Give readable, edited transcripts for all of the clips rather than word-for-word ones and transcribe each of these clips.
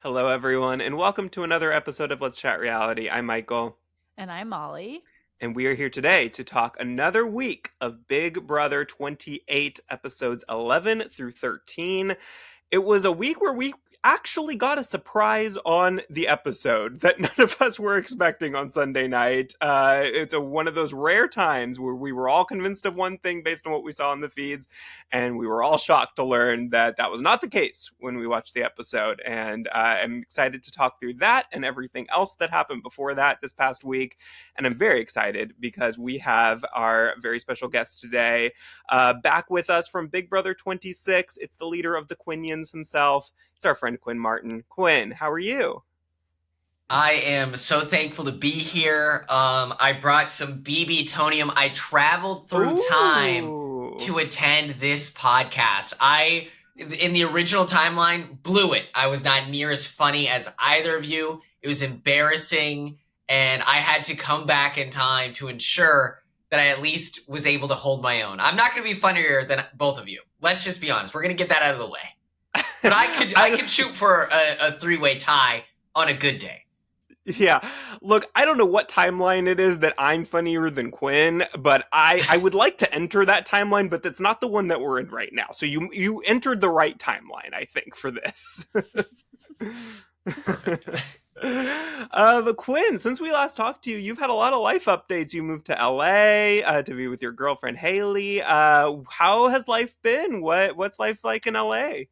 Hello, everyone, and welcome to another episode of Let's Chat Reality. I'm Michael, And I'm Molly. and we are here today to talk another week of Big Brother 28, episodes 11 through 13. It was a week where we actually got a surprise on the episode that none of us were expecting on Sunday night. It's one of those rare times where we were all convinced of one thing based on what we saw in the feeds, and we were all shocked to learn that that was not the case when we watched the episode. And I'm excited to talk through that and everything else that happened before that this past week. And I'm very excited because we have our very special guest today back with us from Big Brother 26. It's the leader of the Quinions himself. It's our friend Quinn Martin. Quinn, how are you? I am so thankful to be here. I brought some BB Tonium. I traveled through time Ooh. to attend this podcast. In the original timeline, blew it. I was not near as funny as either of you. It was embarrassing, and I had to come back in time to ensure that I at least was able to hold my own. I'm not going to be funnier than both of you. Let's just be honest. We're going to get that out of the way. But I could shoot for a three-way tie on a good day. Yeah. Look, I don't know what timeline it is that I'm funnier than Quinn, but I would like to enter that timeline, but that's not the one that we're in right now. So you entered the right timeline, I think, for this. Perfect. But Quinn, since we last talked to you, you've had a lot of life updates. You moved to LA to be with your girlfriend Haley. How has life been? What's life like in LA?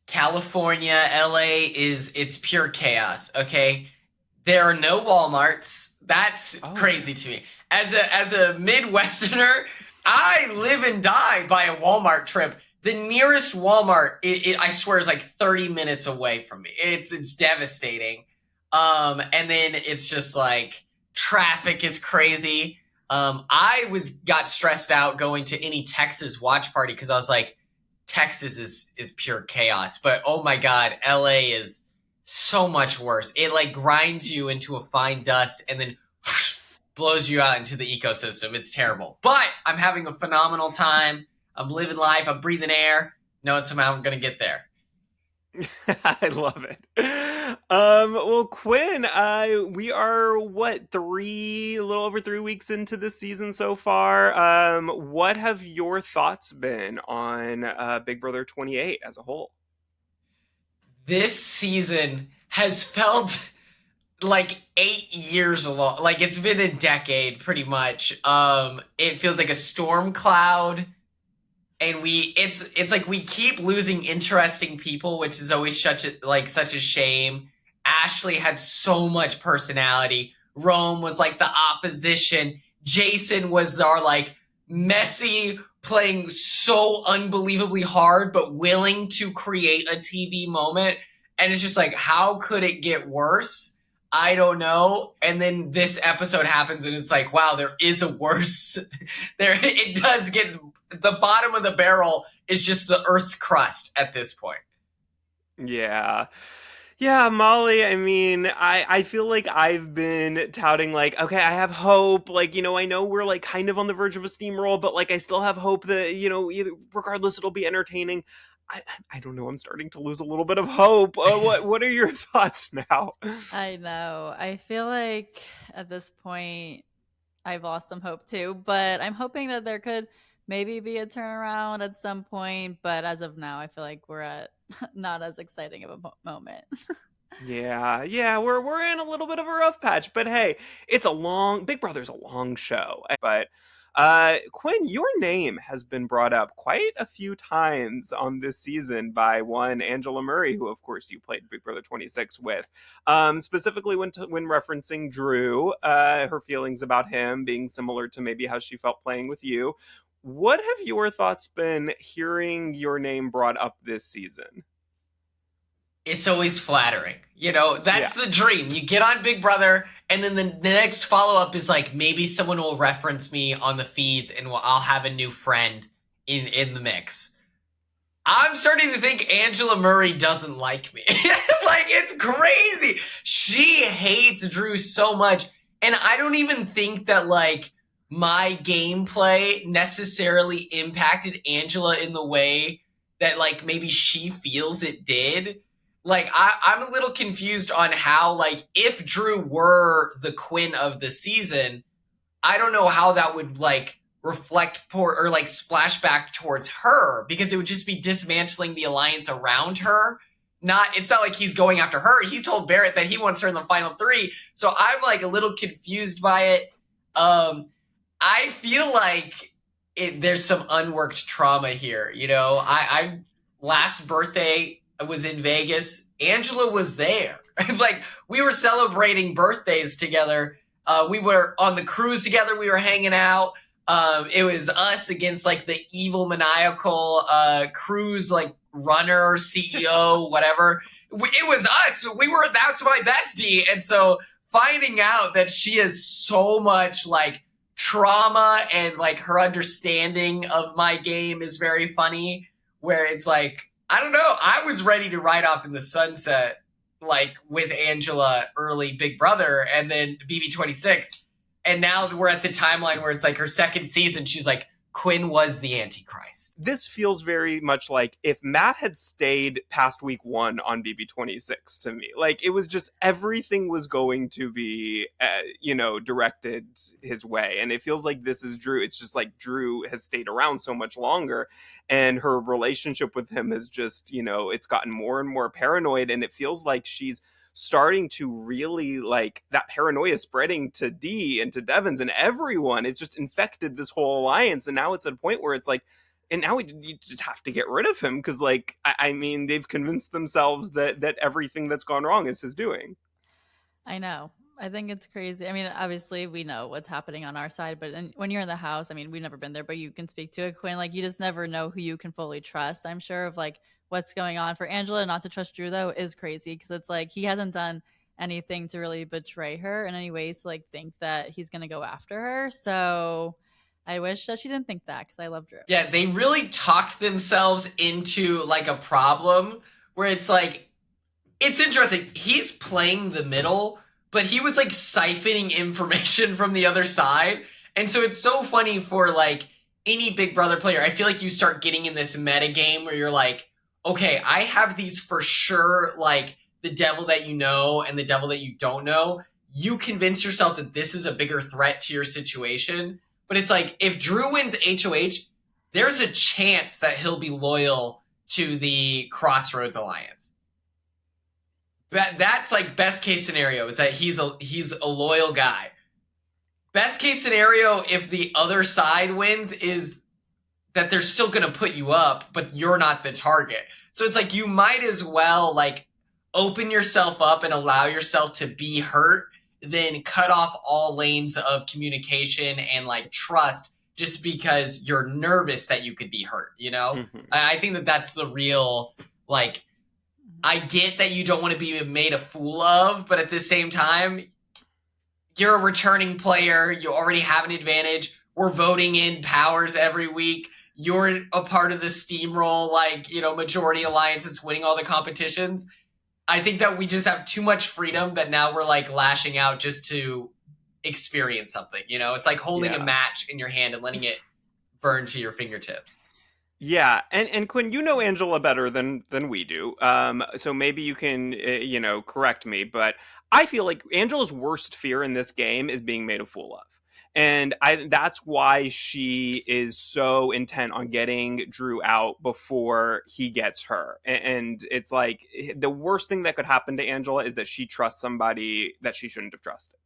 California, LA it's pure chaos, okay? There are no Walmarts. That's crazy to me. As a Midwesterner, I live and die by a Walmart trip. The nearest Walmart, I swear, is like 30 minutes away from me. It's devastating. And then it's just like traffic is crazy. I got stressed out going to any Texas watch party because I was like, Texas is pure chaos. But oh my God, LA is so much worse. It like grinds you into a fine dust and then blows you out into the ecosystem. It's terrible. But I'm having a phenomenal time. I'm living life. I'm breathing air. Knowing somehow I'm going to get there. I love it. Well, Quinn, we are a little over 3 weeks into this season so far. What have your thoughts been on Big Brother 28 as a whole? This season has felt like 8 years long. Like it's been a decade pretty much. It feels like a storm cloud. And it's like we keep losing interesting people, which is always such a shame. Ashley had so much personality. Rome was like the opposition. Jason was our like messy, playing so unbelievably hard, but willing to create a TV moment. And it's just like, how could it get worse? I don't know. And then this episode happens and it's like, wow, there is a worse. It does get, the bottom of the barrel is just the Earth's crust at this point. Yeah. Yeah, Molly, I mean, I feel like I've been touting, like, okay, I have hope. Like, I know we're, like, kind of on the verge of a steamroll, but, like, I still have hope that, regardless, it'll be entertaining. I don't know. I'm starting to lose a little bit of hope. What are your thoughts now? I know. I feel like at this point, I've lost some hope too, but I'm hoping that there could maybe be a turnaround at some point. But as of now, I feel like we're at not as exciting of a moment. Yeah, we're in a little bit of a rough patch, but hey, Big Brother's a long show. But Quinn, your name has been brought up quite a few times on this season by one Angela Murray, who of course you played Big Brother 26 with. Specifically when referencing Drew, her feelings about him being similar to maybe how she felt playing with you. What have your thoughts been hearing your name brought up this season? It's always flattering. That's Yeah. the dream. You get on Big Brother, and then the next follow up is like maybe someone will reference me on the feeds, and I'll have a new friend in the mix. I'm starting to think Angela Murray doesn't like me. Like, it's crazy. She hates Drew so much, and I don't even think that like my gameplay necessarily impacted Angela in the way that like maybe she feels it did. like, I'm a little confused on how, like, if Drew were the Quinn of the season, I don't know how that would, like, reflect or, like, splash back towards her, because it would just be dismantling the alliance around her. It's not like he's going after her. He told Barrett that he wants her in the final 3. So I'm, like, a little confused by it. I feel like there's some unworked trauma here. You know, I last birthday was in Vegas. Angela was there. Like, we were celebrating birthdays together. We were on the cruise together. We were hanging out. It was us against, like, the evil, maniacal cruise, like, runner, CEO, whatever. It was us. That's my bestie. And so finding out that she has so much, like, trauma, and, like, her understanding of my game is very funny, where it's like, I don't know, I was ready to ride off in the sunset, like, with Angela early Big Brother, and then BB26. And now we're at the timeline where it's like her second season, she's like, Quinn was the Antichrist. This feels very much like if Matt had stayed past week 1 on BB26 to me. Like, it was just everything was going to be, directed his way. And it feels like this is Drew. It's just like Drew has stayed around so much longer, and her relationship with him has just, it's gotten more and more paranoid. And it feels like she's starting to really, like, that paranoia spreading to Dee and to Devins and everyone. It's just infected this whole alliance, and now it's at a point where it's like, and now you just have to get rid of him, because, like, I mean, they've convinced themselves that everything that's gone wrong is his doing. I know. I think it's crazy. I mean, obviously we know what's happening on our side, but when you're in the house, I mean, we've never been there, but you can speak to it, Quinn. Like, you just never know who you can fully trust. I'm sure of, like, what's going on. For Angela not to trust Drew, though, is crazy, because it's like he hasn't done anything to really betray her in any ways to, like, think that he's going to go after her. So I wish that she didn't think that, because I love Drew. Yeah, they really talked themselves into, like, a problem where it's like, it's interesting. He's playing the middle, but he was, like, siphoning information from the other side. And so it's so funny for, like, any Big Brother player. I feel like you start getting in this meta game where you're like, okay, I have these for sure, like, the devil that you know and the devil that you don't know. You convince yourself that this is a bigger threat to your situation. But it's like, if Drew wins HOH, there's a chance that he'll be loyal to the Crossroads Alliance. That's, like, best case scenario, is that he's a loyal guy. Best case scenario, if the other side wins, is that they're still going to put you up, but you're not the target. So it's like, you might as well, like, open yourself up and allow yourself to be hurt, then cut off all lanes of communication and, like, trust, just because you're nervous that you could be hurt, you know? Mm-hmm. I think that that's the real, like, I get that you don't want to be made a fool of, but at the same time, you're a returning player. You already have an advantage. We're voting in powers every week. You're a part of the steamroll, like, majority alliance that's winning all the competitions. I think that we just have too much freedom that now we're, like, lashing out just to experience something. It's like holding a match in your hand and letting it burn to your fingertips. Yeah, and Quinn, you know Angela better than we do, so maybe you can, correct me, but I feel like Angela's worst fear in this game is being made a fool of. And that's why she is so intent on getting Drew out before he gets her. And it's like, the worst thing that could happen to Angela is that she trusts somebody that she shouldn't have trusted.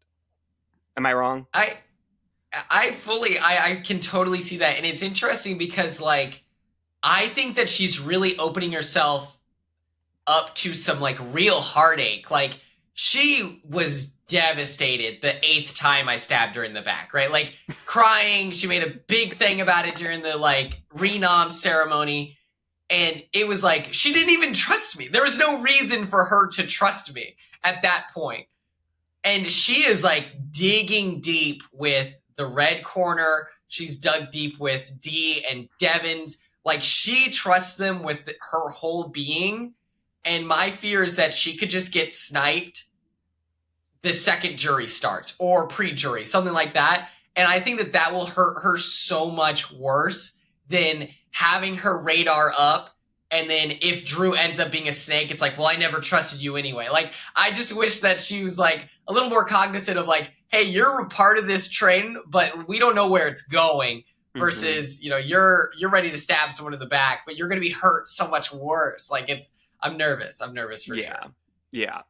Am I wrong? I can totally see that. And it's interesting because, like, I think that she's really opening herself up to some, like, real heartache. Like, she was devastated the 8th time I stabbed her in the back, right? Like, crying. She made a big thing about it during the, like, renom ceremony. And it was like, she didn't even trust me. There was no reason for her to trust me at that point. And she is, like, digging deep with the red corner. She's dug deep with Dee and Devins. Like, she trusts them with her whole being. And my fear is that she could just get sniped the second jury starts, or pre-jury, something like that. And I think that that will hurt her so much worse than having her radar up And then if Drew ends up being a snake, it's like, well, I never trusted you anyway. Like, I just wish that she was like a little more cognizant of like, hey, you're a part of this train, but we don't know where it's going. Versus, you know, you're ready to stab someone in the back, but you're going to be hurt so much worse. Like, I'm nervous. I'm nervous for sure. Yeah.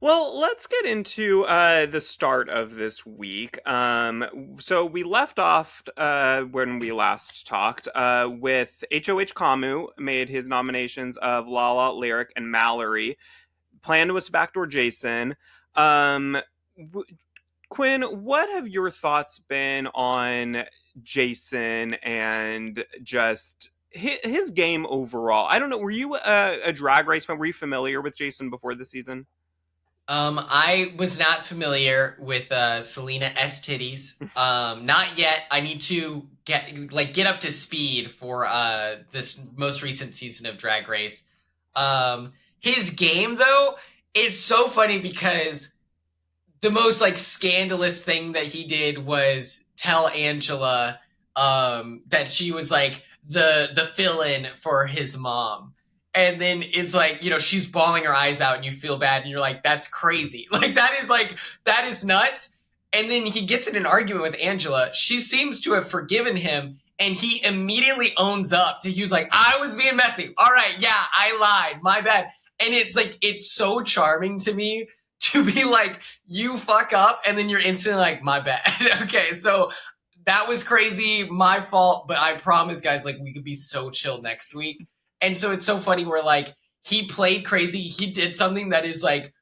Well, let's get into the start of this week. So we left off when we last talked with HOH Kamu made his nominations of Lala, Lyric, and Mallory. Plan was to backdoor Jason. Quinn, what have your thoughts been on Jason and just his game overall? I don't know. Were you a Drag Race fan? Were you familiar with Jason before the season? I was not familiar with Selena S. Titties. Not yet. I need to get up to speed for this most recent season of Drag Race. His game though, it's so funny because the most like scandalous thing that he did was tell Angela that she was like the fill-in for his mom. And then is like, you know, she's bawling her eyes out and you feel bad and you're like, that's crazy. Like that is nuts. And then he gets in an argument with Angela. She seems to have forgiven him and he immediately owns up to, he was like, I was being messy. All right. Yeah, I lied. My bad. And it's like, it's so charming to me to be like, you fuck up. And then you're instantly like, my bad. Okay. So that was crazy. My fault. But I promise guys, like we could be so chill next week. And so it's so funny where like he played crazy. He did something that is like,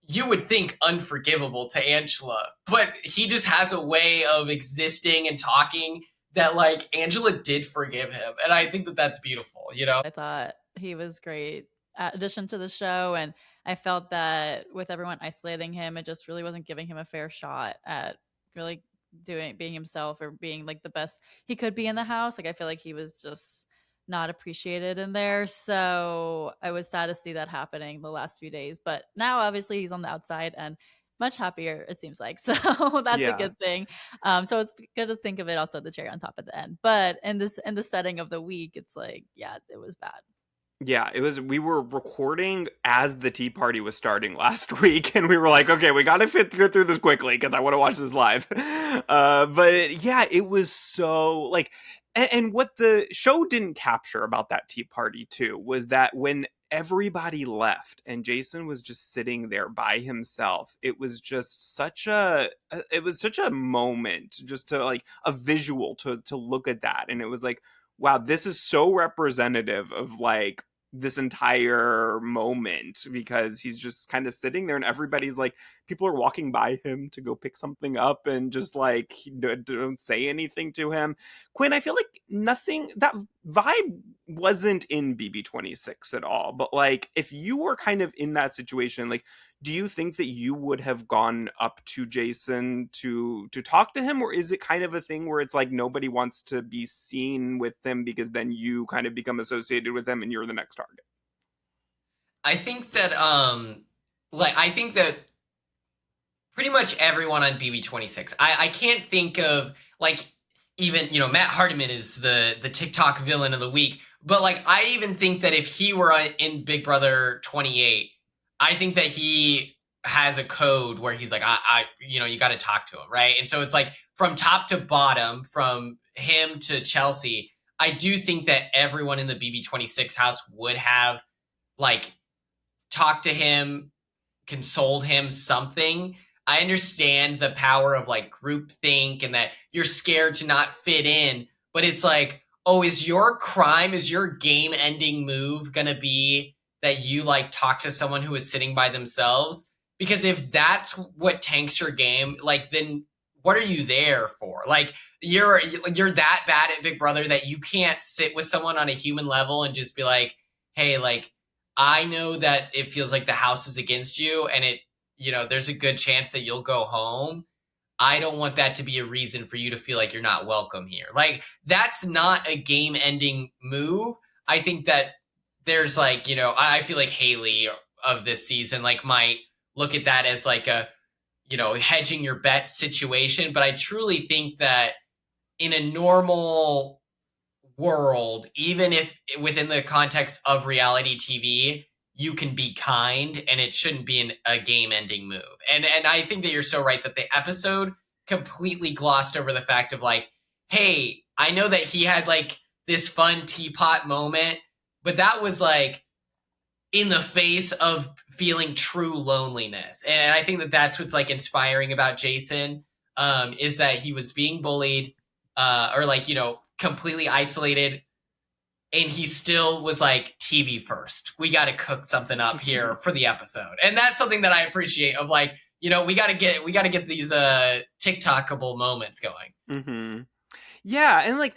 you would think unforgivable to Angela, but he just has a way of existing and talking that like Angela did forgive him. And I think that that's beautiful, you know? I thought he was great addition to the show. And I felt that with everyone isolating him, it just really wasn't giving him a fair shot at really being himself or being like the best he could be in the house. Like I feel like he was just not appreciated in there. So I was sad to see that happening the last few days. But now obviously he's on the outside and much happier, it seems like. So that's a good thing. So it's good to think of it also the cherry on top at the end. But in the setting of the week, it's like, yeah, it was bad. Yeah, it was. We were recording as the tea party was starting last week, and we were like, okay, we got to go through this quickly because I want to watch this live. But yeah, it was so like, and what the show didn't capture about that tea party too was that when everybody left and Jason was just sitting there by himself, it was just such a moment, just to like a visual to look at that, and it was like, wow, this is so representative of like this entire moment because he's just kind of sitting there and everybody's like, people are walking by him to go pick something up and just like don't say anything to him. Quinn, I feel like nothing, that vibe wasn't in BB26 at all, but like if you were kind of in that situation, like do you think that you would have gone up to Jason to talk to him, or is it kind of a thing where it's like nobody wants to be seen with him because then you kind of become associated with him and you're the next target? I think that I think that pretty much everyone on BB26. I can't think of like even, you know, Matt Hardiman is the TikTok villain of the week, but like I even think that if he were in Big Brother 28, I think that he has a code where he's like, I you know, you got to talk to him, right? And so it's like from top to bottom, from him to Chelsea, I do think that everyone in the BB26 house would have like talked to him, consoled him, something. I understand the power of like groupthink and that you're scared to not fit in, but it's like, oh, is your game-ending move gonna be that you like talk to someone who is sitting by themselves? Because if that's what tanks your game, like then what are you there for? Like you're that bad at Big Brother that you can't sit with someone on a human level and just be like, hey, like I know that it feels like the house is against you and it, you know, there's a good chance that you'll go home. I don't want that to be a reason for you to feel like you're not welcome here. Like that's not a game-ending move. I think that there's like, you know, I feel like Haley of this season like might look at that as like a, you know, hedging your bet situation. But I truly think that in a normal world, even if within the context of reality TV, you can be kind and it shouldn't be a game-ending move. And I think that you're so right that the episode completely glossed over the fact of like, hey, I know that he had like this fun teapot moment, but that was like in the face of feeling true loneliness. And I think that that's what's like inspiring about Jason, is that he was being bullied, or like, you know, completely isolated, and he still was like, TV first. We got to cook something up here for the episode. And that's something that I appreciate of like, you know, we got to get these TikTokable moments going. Mm-hmm. Yeah, and like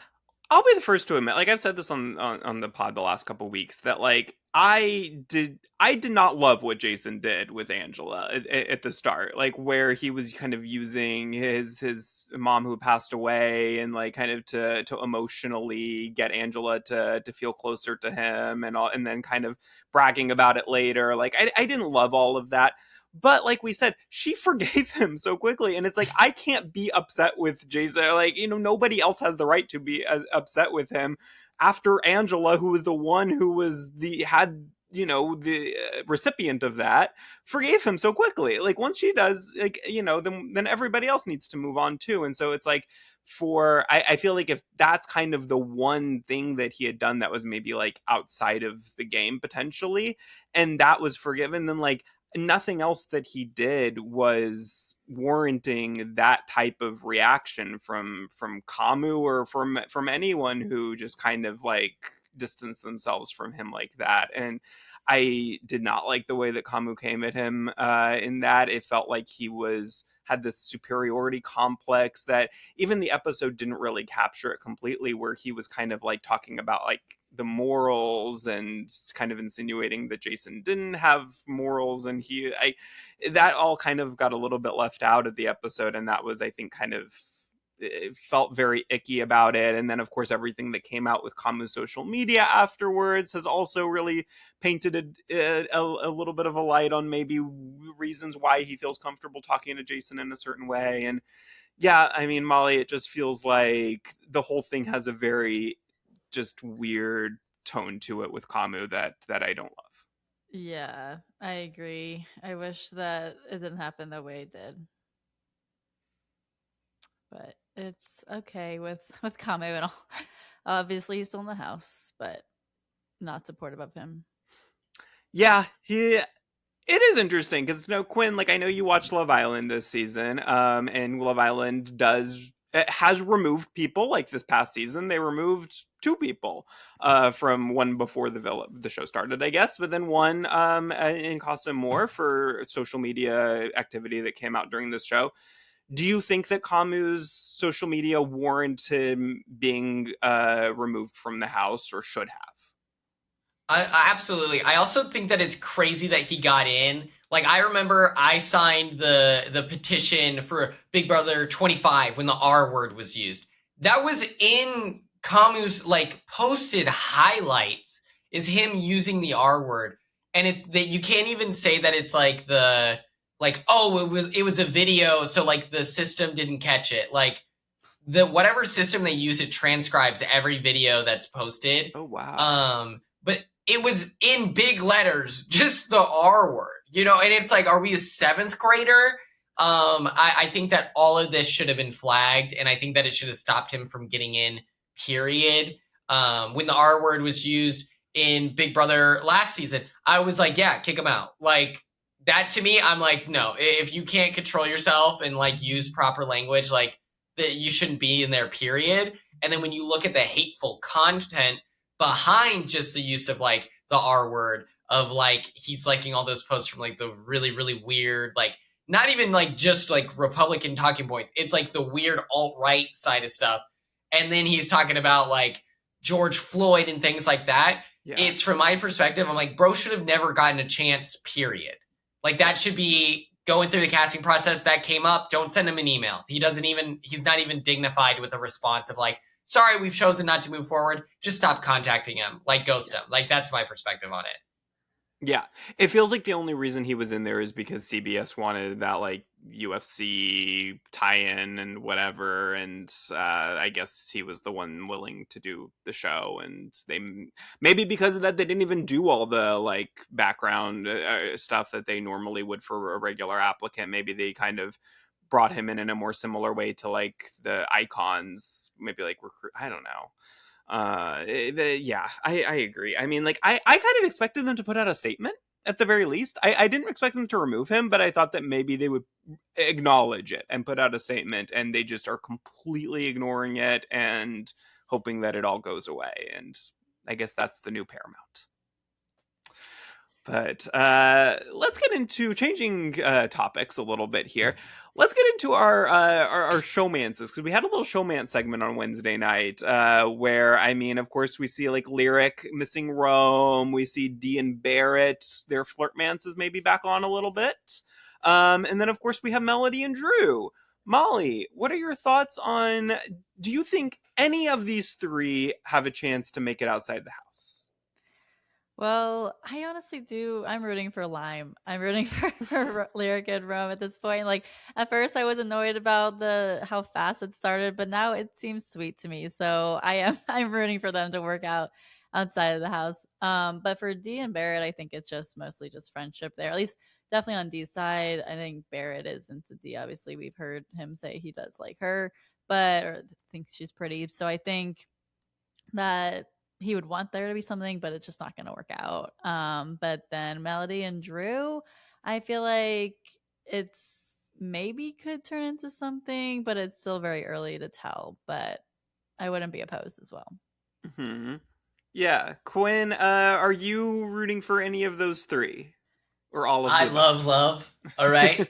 I'll be the first to admit, like I've said this on the pod the last couple weeks, that like I did not love what Jason did with Angela at the start, like where he was kind of using his mom who passed away and like kind of to emotionally get Angela to feel closer to him and all, and then kind of bragging about it later. Like I didn't love all of that. But like we said, she forgave him so quickly, and it's like I can't be upset with Jason. Like, you know, nobody else has the right to be upset with him after Angela, who was the one who was the recipient of that, forgave him so quickly. Like once she does, like, you know, then everybody else needs to move on too. And so it's like I feel like if that's kind of the one thing that he had done that was maybe like outside of the game potentially, and that was forgiven, then like nothing else that he did was warranting that type of reaction from Kamu or from anyone who just kind of like distanced themselves from him like that. And I did not like the way that Kamu came at him in that. It felt like he had this superiority complex that even the episode didn't really capture it completely, where he was kind of like talking about like the morals and kind of insinuating that Jason didn't have morals, and that all kind of got a little bit left out of the episode, and that was, I think, kind of, it felt very icky about it. And then of course everything that came out with Kamu's social media afterwards has also really painted a little bit of a light on maybe reasons why he feels comfortable talking to Jason in a certain way. And yeah, I mean, Molly, it just feels like the whole thing has a very just weird tone to it with Kamu that I don't love. Yeah, I agree. I wish that it didn't happen the way it did. But it's okay with Kamu and all. Obviously, he's still in the house, but not supportive of him. Yeah, it is interesting because, you know, Quinn, like I know you watched Love Island this season, and Love Island has removed people. Like this past season, they removed 2 people from one before the show started, I guess, but then one in Casa Amor for social media activity that came out during this show. Do you think that Kamu's social media warranted being removed from the house, or should have? Absolutely. I also think that it's crazy that he got in. Like, I remember I signed the petition for Big Brother 25 when the R word was used. That was in Kamu's like posted highlights, is him using the R word. And it's that you can't even say that it's like it was a video, so like the system didn't catch it. Like the whatever system they use, it transcribes every video that's posted. Oh wow. But it was in big letters, just the R word, you know, and it's like, are we a 7th grader? I think that all of this should have been flagged, and I think that it should have stopped him from getting in, period. When the R word was used in Big Brother last season, I was like, yeah, kick him out. Like, that to me, I'm like, no, if you can't control yourself and like use proper language, like that, you shouldn't be in there, period. And then when you look at the hateful content behind just the use of like the R word, of like he's liking all those posts from like the really, really weird, like not even like just like Republican talking points, it's like the weird alt-right side of stuff. And then he's talking about like George Floyd and things like that. Yeah. It's, from my perspective, I'm like, bro should have never gotten a chance, period. Like that should be going through the casting process. That came up, don't send him an email. He's not even dignified with a response of like, sorry, we've chosen not to move forward. Just stop contacting him. Like, ghost him. Like, that's my perspective on it. Yeah, it feels like the only reason he was in there is because CBS wanted that like UFC tie-in and whatever, and I guess he was the one willing to do the show, and they maybe because of that they didn't even do all the like background stuff that they normally would for a regular applicant. Maybe they kind of brought him in a more similar way to like the icons, maybe like recruit. I don't know. Yeah, I agree. I mean, like I kind of expected them to put out a statement at the very least. I didn't expect them to remove him, but I thought that maybe they would acknowledge it and put out a statement, and they just are completely ignoring it and hoping that it all goes away. And I guess that's the new Paramount. But let's get into changing topics a little bit here. Let's get into our showmances, because we had a little showman segment on Wednesday night where, I mean, of course, we see like Lyric missing Rome. We see Dee and Barrett, their flirtmance is maybe back on a little bit. And then, of course, we have Melody and Drew. Molly, what are your thoughts on, do you think any of these three have a chance to make it outside the house? Well, I honestly do. I'm rooting for Lime. I'm rooting for Lyric and Rome at this point. Like at first, I was annoyed about the how fast it started, but now it seems sweet to me. So I'm rooting for them to work out outside of the house. But for Dee and Barrett, I think it's just mostly just friendship there. At least definitely on Dee's side. I think Barrett is into Dee. Obviously, we've heard him say he does like her, but or thinks she's pretty. So I think that he would want there to be something, but it's just not going to work out. But then Melody and Drew, I feel like it's maybe could turn into something, but it's still very early to tell. But I wouldn't be opposed as well. Hmm. Yeah, Quinn, are you rooting for any of those three, or all of them? I love love. All right.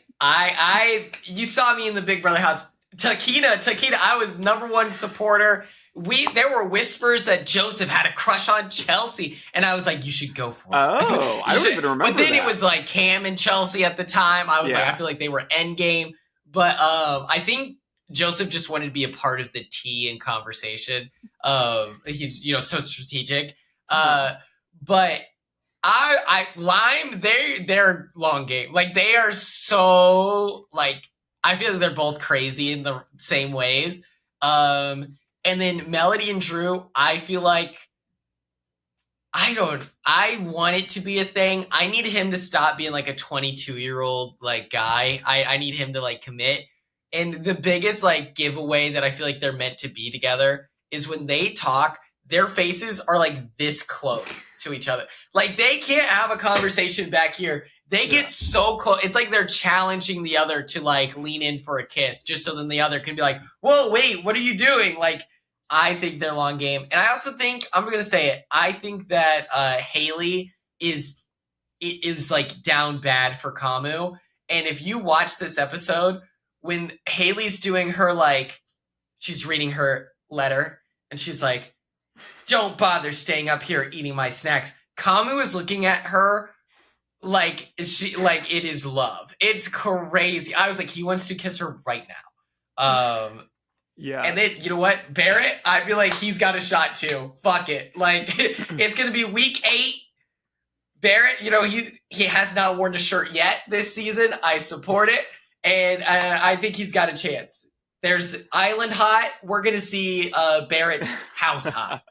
You saw me in the Big Brother house. Takeda, I was number one supporter. There were whispers that Joseph had a crush on Chelsea, and I was like, you should go for it. Oh, I don't even remember. But then that. It was like Cam and Chelsea at the time. I was like, I feel like they were endgame. But I think Joseph just wanted to be a part of the tea and conversation. He's so strategic. But Lime, they're long game. Like they are so like I feel like they're both crazy in the same ways. And then Melody and Drew, I feel like I want it to be a thing. I need him to stop being like a 22-year-old like guy. I need him to like commit. And the biggest like giveaway that I feel like they're meant to be together is when they talk, their faces are like this close to each other. Like they can't have a conversation back here. They get so close. It's like they're challenging the other to like lean in for a kiss just so then the other can be like, whoa, wait, what are you doing? Like, I think they're long game. And I also think, I'm going to say it, I think that Haley is like down bad for Kamu. And if you watch this episode, when Haley's doing her like, she's reading her letter and she's like, don't bother staying up here eating my snacks. Kamu is looking at her like it is love. It's crazy. I was like, he wants to kiss her right now. Yeah. And then, you know what? Barrett, I feel like he's got a shot too. Fuck it. Like, it's going to be week 8. Barrett, he has not worn a shirt yet this season. I support it. And I think he's got a chance. There's Island Hot. We're going to see Barrett's House Hot.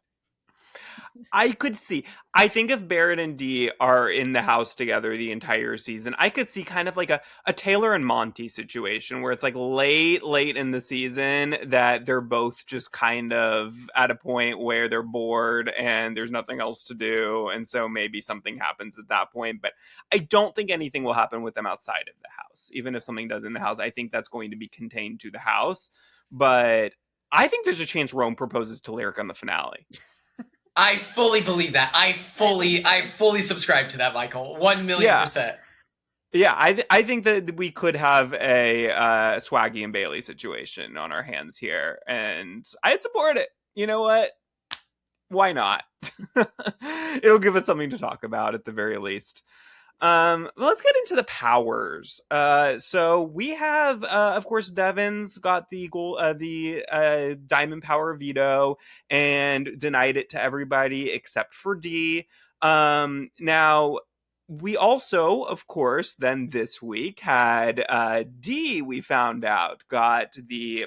I could see. I think if Barrett and Dee are in the house together the entire season, I could see kind of like a Taylor and Monty situation where it's like late in the season that they're both just kind of at a point where they're bored and there's nothing else to do. And so maybe something happens at that point. But I don't think anything will happen with them outside of the house. Even if something does in the house, I think that's going to be contained to the house. But I think there's a chance Rome proposes to Lyric on the finale. I fully believe that. I fully subscribe to that, Michael. 1,000,000%. Yeah, I think that we could have a Swaggy and Bailey situation on our hands here, and I'd support it. You know what? Why not? It'll give us something to talk about at the very least. Let's get into the powers. So we have, of course, Devin's got the diamond power veto and denied it to everybody except for Dee. Now, we also, of course, then this week had D. We found out got the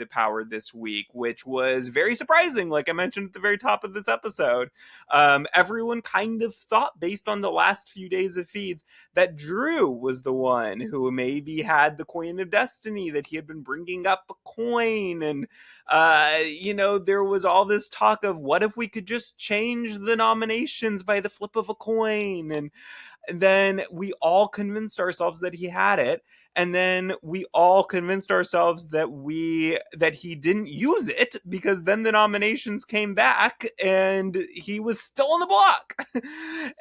power this week, which was very surprising. Like I mentioned at the very top of this episode, everyone kind of thought, based on the last few days of feeds, that Drew was the one who maybe had the coin of destiny. That he had been bringing up a coin, and there was all this talk of what if we could just change the nominations by the flip of a coin, and then we all convinced ourselves that he had it, and then we all convinced ourselves that he didn't use it, because then the nominations came back and he was still on the block.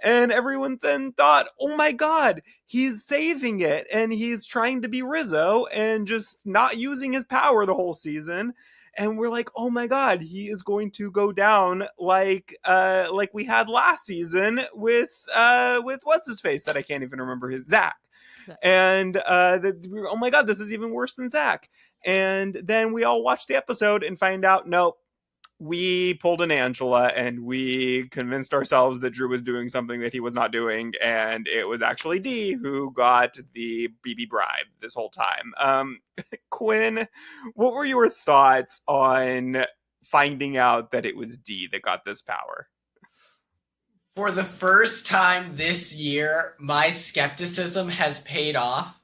And everyone then thought, oh my god, he's saving it and he's trying to be Rizzo and just not using his power the whole season. And we're like, oh my god, he is going to go down like we had last season with what's his face that I can't even remember, his Zach. And oh my god, this is even worse than Zach. And then we all watch the episode and find out, nope, we pulled an Angela and we convinced ourselves that Drew was doing something that he was not doing, and it was actually D who got the BB bribe this whole time. Quinn, what were your thoughts on finding out that it was D that got this power? For the first time this year, my skepticism has paid off.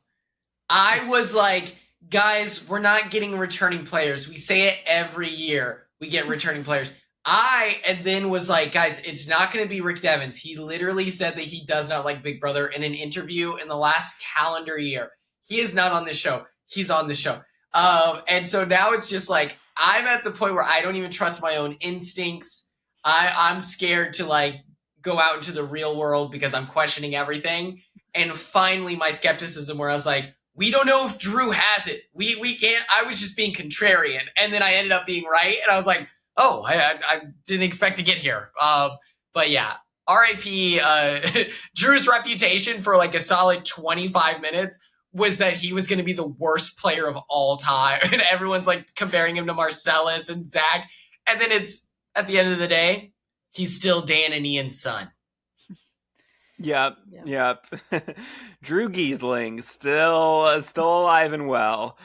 I was like, guys, we're not getting returning players. We say it every year. We get returning players. And then was like, guys, it's not going to be Rick Devens. He literally said that he does not like Big Brother in an interview in the last calendar year. He is not on this show. He's on the show. And so now it's just like, I'm at the point where I don't even trust my own instincts. I'm scared to like go out into the real world because I'm questioning everything. And finally my skepticism, where I was like, we don't know if Drew has it. We can't. I was just being contrarian, and then I ended up being right, and I was like, oh, I didn't expect to get here. But yeah, R.I.P. Drew's reputation for like a solid 25 minutes was that he was going to be the worst player of all time, and everyone's like comparing him to Marcellus and Zach, and then it's at the end of the day, he's still Dan and Ian's son. Yep. Drew Giesling, still alive and well.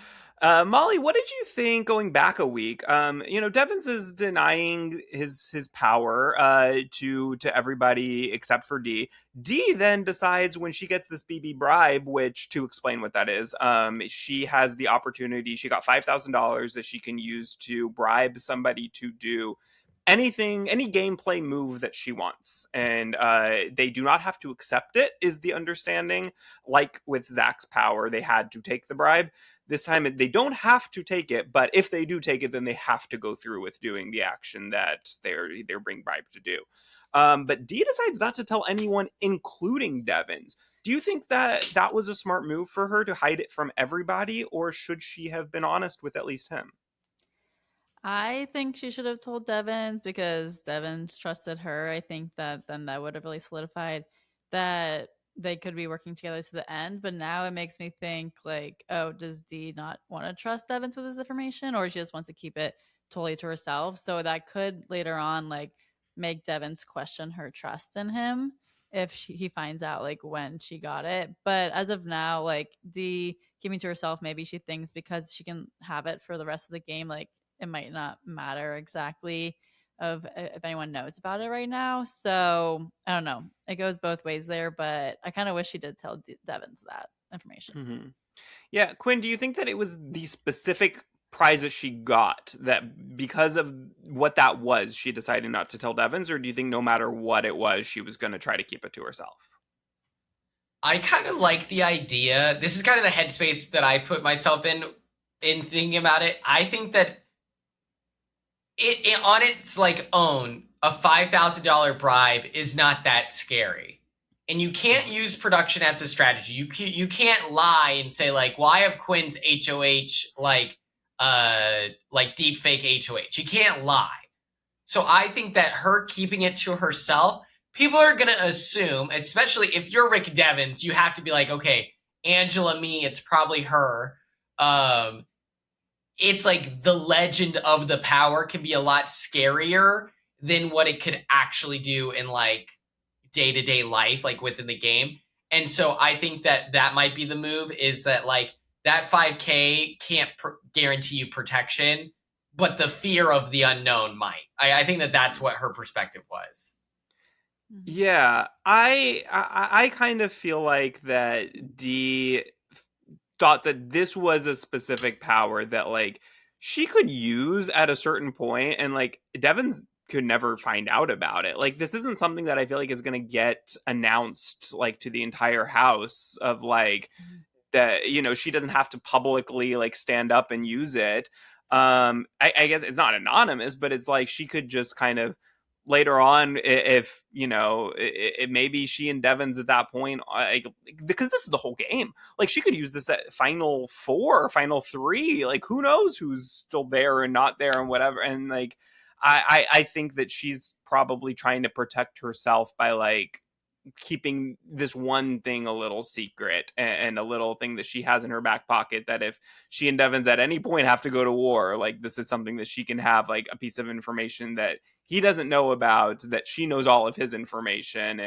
Molly, what did you think going back a week? Devens is denying his power to everybody except for D. D then decides, when she gets this BB bribe, which, to explain what that is, she has the opportunity. She got $5,000 that she can use to bribe somebody to do any gameplay move that she wants, and they do not have to accept it, is the understanding. Like with Zach's power, they had to take the bribe. This time they don't have to take it, but if they do take it, then they have to go through with doing the action that they're being bribed to do. But Dee decides not to tell anyone, including Devens. Do you think that was a smart move for her to hide it from everybody, or should she have been honest with at least him? I think she should have told Devens, because Devens trusted her. I think that then that would have really solidified that they could be working together to the end. But now it makes me think like, oh, does Dee not want to trust Devens with his information, or she just wants to keep it totally to herself? So that could later on like make Devens question her trust in him if he finds out like when she got it. But as of now, like Dee keeping to herself, maybe she thinks because she can have it for the rest of the game, like it might not matter exactly of if anyone knows about it right now. So I don't know. It goes both ways there, but I kind of wish she did tell Devens that information. Mm-hmm. Yeah, Quinn, do you think that it was the specific prize that she got that, because of what that was, she decided not to tell Devens, or do you think no matter what it was, she was going to try to keep it to herself? I kind of like the idea. This is kind of the headspace that I put myself in thinking about it. I think that it on its like own, a $5,000 bribe is not that scary, and you can't use production as a strategy. You can't lie and say like, well, I have Quinn's HOH like deep fake HOH. You can't lie. So I think that her keeping it to herself, people are gonna assume, especially if you're Rick Devens, you have to be like, okay, Angela, me, it's probably her. It's like the legend of the power can be a lot scarier than what it could actually do in like day-to-day life, like within the game. And so I think that might be the move, is that like that 5K can't guarantee you protection, but the fear of the unknown might. I think that's what her perspective was. Yeah, I kind of feel like that Dee thought that this was a specific power that like she could use at a certain point, and like Devon's could never find out about it. Like this isn't something that I feel like is going to get announced like to the entire house of like that, you know, she doesn't have to publicly like stand up and use it. I guess it's not anonymous, but it's like she could just kind of later on, if you know, it maybe she and Devon's at that point, like, because this is the whole game. Like she could use this at final 4 or final 3. Like who knows who's still there and not there and whatever. And like I think that she's probably trying to protect herself by like keeping this one thing a little secret, and a little thing that she has in her back pocket, that if she and Devon's at any point have to go to war, like this is something that she can have like a piece of information that he doesn't know about, that she knows all of his information,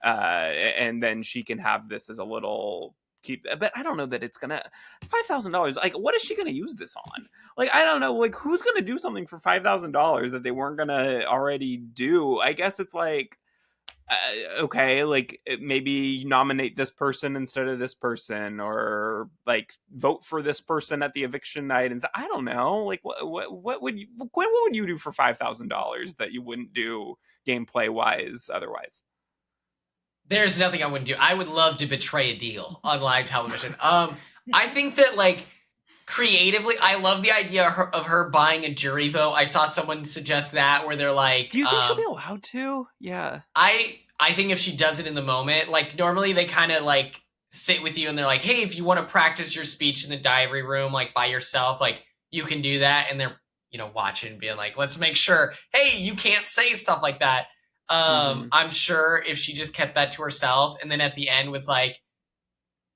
and then she can have this as a little keep. But I don't know that it's gonna $5,000. Like what is she gonna use this on? Like I don't know, like who's gonna do something for $5,000 that they weren't gonna already do? I guess it's like okay, like maybe nominate this person instead of this person, or like vote for this person at the eviction night. And I don't know, like what would you, Quinn, what would you do for $5,000 that you wouldn't do gameplay wise otherwise? There's nothing I wouldn't do. I would love to betray a deal on live television. I think that like creatively, I love the idea of her buying a jury vote. I saw someone suggest that, where they're like, do you think she'll be allowed to? Yeah. I think if she does it in the moment, like normally they kind of like sit with you and they're like, hey, if you want to practice your speech in the diary room, like by yourself, like you can do that. And they're, you know, watching, being like, let's make sure, hey, you can't say stuff like that. I'm sure if she just kept that to herself, and then at the end was like,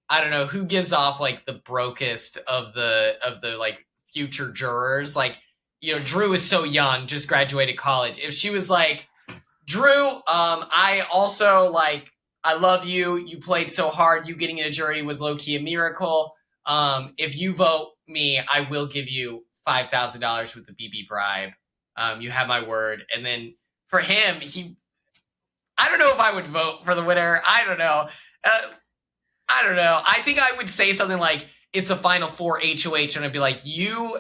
I don't know, who gives off like the brokest of the like future jurors. Like, you know, Drew is so young, just graduated college. If she was like, Drew, I also like, I love you. You played so hard. You getting in a jury was low key a miracle. If you vote me, I will give you $5,000 with the BB bribe. You have my word. And then for him, I don't know if I would vote for the winner. I don't know. I think I would say something like, it's a final 4 HOH, and I'd be like, you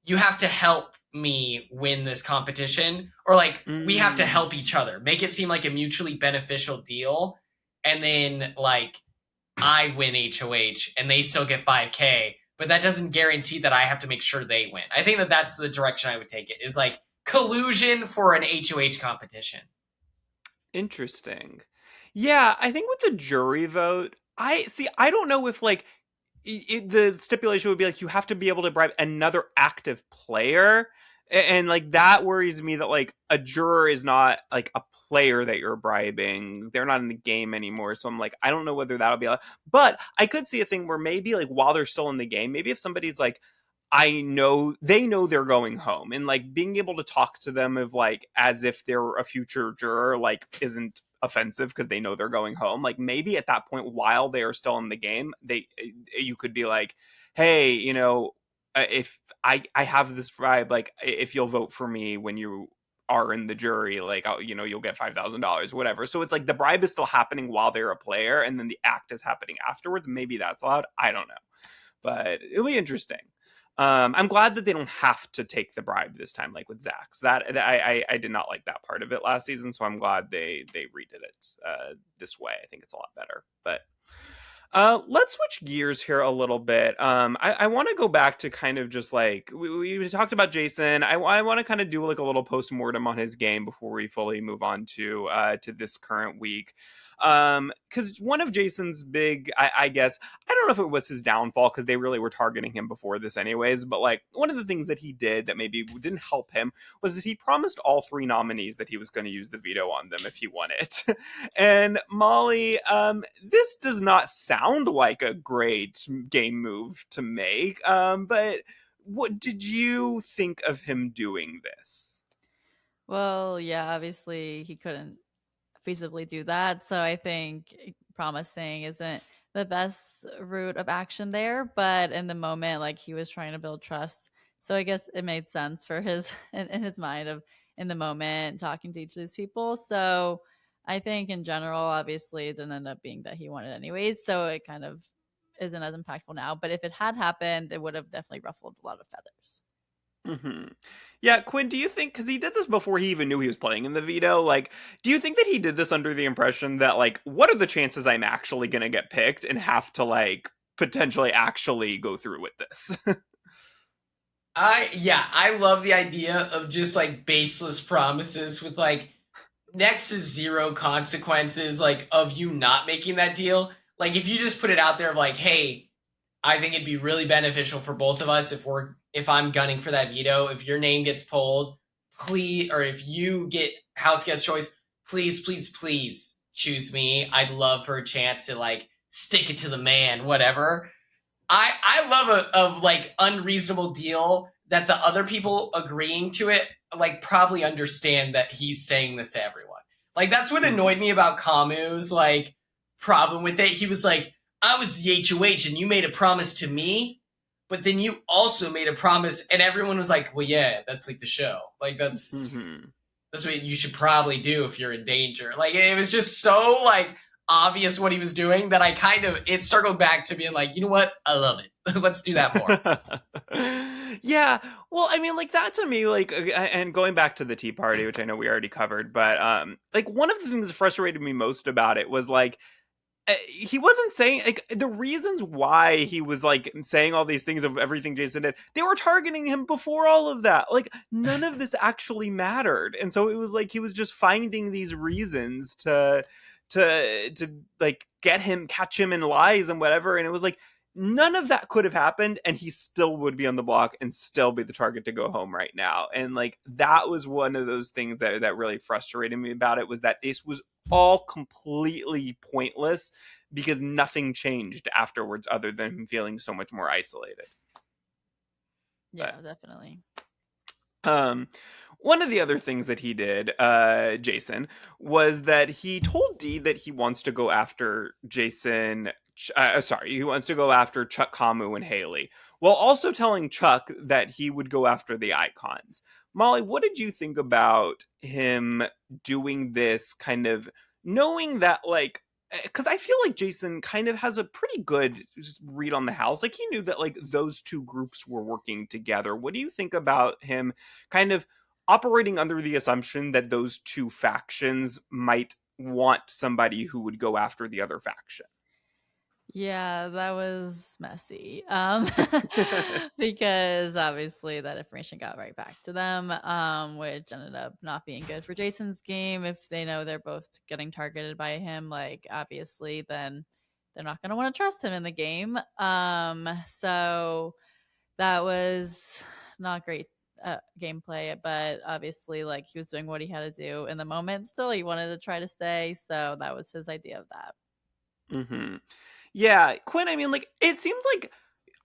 have to help me win this competition, or like we have to help each other, make it seem like a mutually beneficial deal. And then like I win HOH and they still get 5K, but that doesn't guarantee that I have to make sure they win. I think that's the direction I would take it, is like collusion for an HOH competition. Interesting. Yeah, I think with the jury vote, I don't know if like the stipulation would be like you have to be able to bribe another active player, and like that worries me, that like a juror is not like a player that you're bribing. They're not in the game anymore, so I'm like, I don't know whether that'll be but I could see a thing where maybe like while they're still in the game, maybe if somebody's like, I know they know they're going home, and like being able to talk to them of like as if they're a future juror like isn't offensive because they know they're going home. Like maybe at that point, while they are still in the game, you could be like, hey, you know, if I have this bribe, like if you'll vote for me when you are in the jury, like you know, you'll get $5,000, whatever. So it's like the bribe is still happening while they're a player, and then the act is happening afterwards. Maybe that's allowed. I don't know, but it'll be interesting. I'm glad that they don't have to take the bribe this time, like with Zach's. That I did not like that part of it last season, so I'm glad they redid it this way. I think it's a lot better. But let's switch gears here a little bit. I want to go back to kind of just like we talked about Jason. I want to kind of do like a little post-mortem on his game before we fully move on to this current week. Because one of Jason's big, I guess, I don't know if it was his downfall, because they really were targeting him before this anyways, but like one of the things that he did that maybe didn't help him was that he promised all 3 nominees that he was going to use the veto on them if he won it. And Molly, this does not sound like a great game move to make, but what did you think of him doing this? Well, yeah, obviously he couldn't feasibly do that. So I think promising isn't the best route of action there, but in the moment, like, he was trying to build trust. So I guess it made sense for his in his mind of in the moment talking to each of these people. So I think in general, obviously, it didn't end up being that he wanted anyways. So it kind of isn't as impactful now. But if it had happened, it would have definitely ruffled a lot of feathers. Yeah, Quinn, do you think, because he did this before he even knew he was playing in the veto, like, do you think that he did this under the impression that, like, what are the chances I'm actually going to get picked and have to, like, potentially actually go through with this? I love the idea of just like baseless promises with like next to zero consequences, like of you not making that deal. Like if you just put it out there of like, hey, I think it'd be really beneficial for both of us if I'm gunning for that veto, if your name gets pulled, please, or if you get house guest choice, please choose me. I'd love for a chance to like stick it to the man, whatever. I love a like unreasonable deal that the other people agreeing to it like probably understand that he's saying this to everyone. Like that's what annoyed me about Kamu's like problem with it. He was like, I was the HOH and you made a promise to me, but then you also made a promise, and everyone was like, well, yeah, that's like the show. Like that's what you should probably do if you're in danger. Like it was just so like obvious what he was doing that I kind of it circled back to being like, you know what? I love it. Let's do that more. Yeah, well, I mean, like that to me, like, and going back to the Tea Party, which I know we already covered, but like one of the things that frustrated me most about it was like he wasn't saying like the reasons why he was like saying all these things of everything Jason did. They were targeting him before all of that. Like none of this actually mattered, and so it was like he was just finding these reasons to like catch him in lies and whatever. And it was like none of that could have happened, and he still would be on the block and still be the target to go home right now. And like that was one of those things that really frustrated me about it, was that this was all completely pointless because nothing changed afterwards other than him feeling so much more isolated. Yeah, definitely. One of the other things that he did, Jason, was that he told Dee that he wants to go after he wants to go after Chuck, Kamu, and Haley, while also telling Chuck that he would go after the icons. Molly, what did you think about him doing this, kind of knowing that, like, because I feel like Jason kind of has a pretty good read on the house. Like, he knew that, like, those two groups were working together. What do you think about him kind of operating under the assumption that those two factions might want somebody who would go after the other faction? Yeah, that was messy. Because obviously that information got right back to them, which ended up not being good for Jason's game. If they know they're both getting targeted by him, like obviously then they're not gonna want to trust him in the game. So that was not great gameplay, but obviously like he was doing what he had to do in the moment. Still, he wanted to try to stay, so that was his idea of that. Yeah, Quinn, I mean, like, it seems like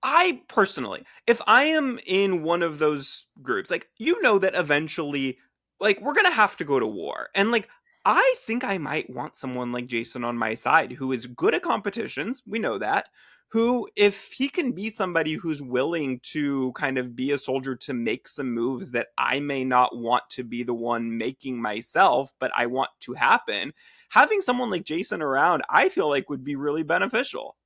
I personally, if I am in one of those groups, like, you know that eventually, like, we're gonna have to go to war. And, like, I think I might want someone like Jason on my side who is good at competitions. We know that. Who, if he can be somebody who's willing to kind of be a soldier to make some moves that I may not want to be the one making myself, but I want to happen, having someone like Jason around, I feel like would be really beneficial.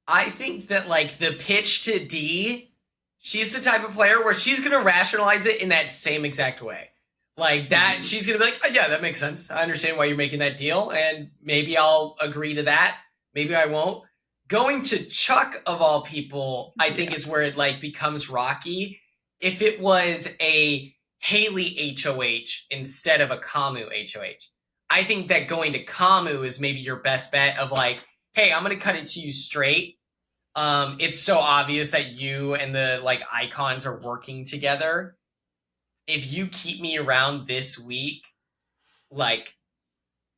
I think that like the pitch to Dee, she's the type of player where she's gonna rationalize it in that same exact way. Like that, she's gonna be like, oh, yeah, that makes sense. I understand why you're making that deal, and maybe I'll agree to that. Maybe I won't. Going to Chuck of all people, I think is where it like becomes rocky. If it was a Haley HOH instead of a Kamu HOH, I think that going to Kamu is maybe your best bet of like, hey, I'm gonna cut it to you straight. It's so obvious that you and the like icons are working together. If you keep me around this week, like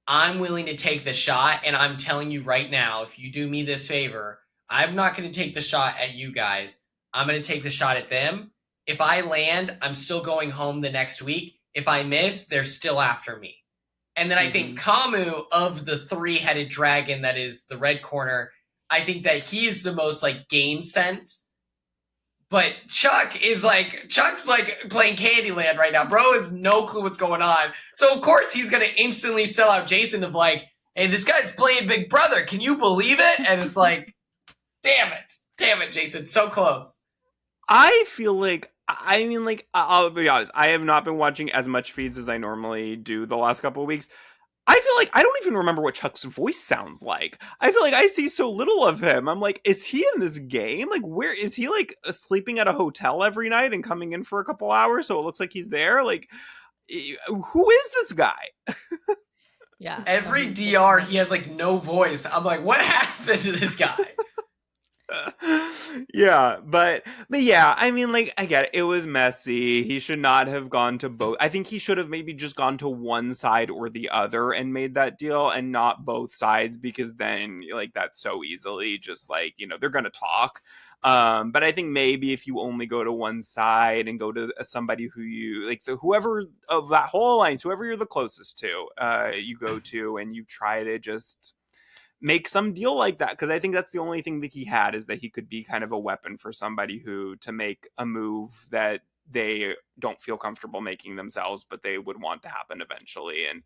I'm willing to take the shot, and I'm telling you right now, if you do me this favor, I'm not going to take the shot at you guys. I'm going to take the shot at them. If I land, I'm still going home the next week. If I miss, they're still after me. And then I think Kamu, of the three-headed dragon that is the red corner, I think that he's the most like game sense. But Chuck's like playing Candyland right now. Bro has no clue what's going on. So of course he's gonna instantly sell out Jason of like, hey, this guy's playing Big Brother. Can you believe it? And it's like, damn it, Jason, so close. I feel like, I mean, like, I'll be honest, I have not been watching as much feeds as I normally do the last couple of weeks. I feel like I don't even remember what Chuck's voice sounds like. I feel like I see so little of him. I'm like, is he in this game? Like, where is he? Like, sleeping at a hotel every night and coming in for a couple hours so it looks like he's there? Like, who is this guy? Yeah. Every DR, he has like no voice. I'm like, what happened to this guy? Yeah, but yeah, I mean, like, I get it. It was messy. He should not have gone to both. I think he should have maybe just gone to one side or the other and made that deal, and not both sides, because then, like, that's so easily just like, they're gonna talk. But I think maybe if you only go to one side and go to somebody who you like, whoever of that whole alliance, whoever you're the closest to, you go to, and you try to just make some deal like that, because I think that's the only thing that he had, is that he could be kind of a weapon for somebody who to make a move that they don't feel comfortable making themselves, but they would want to happen eventually. And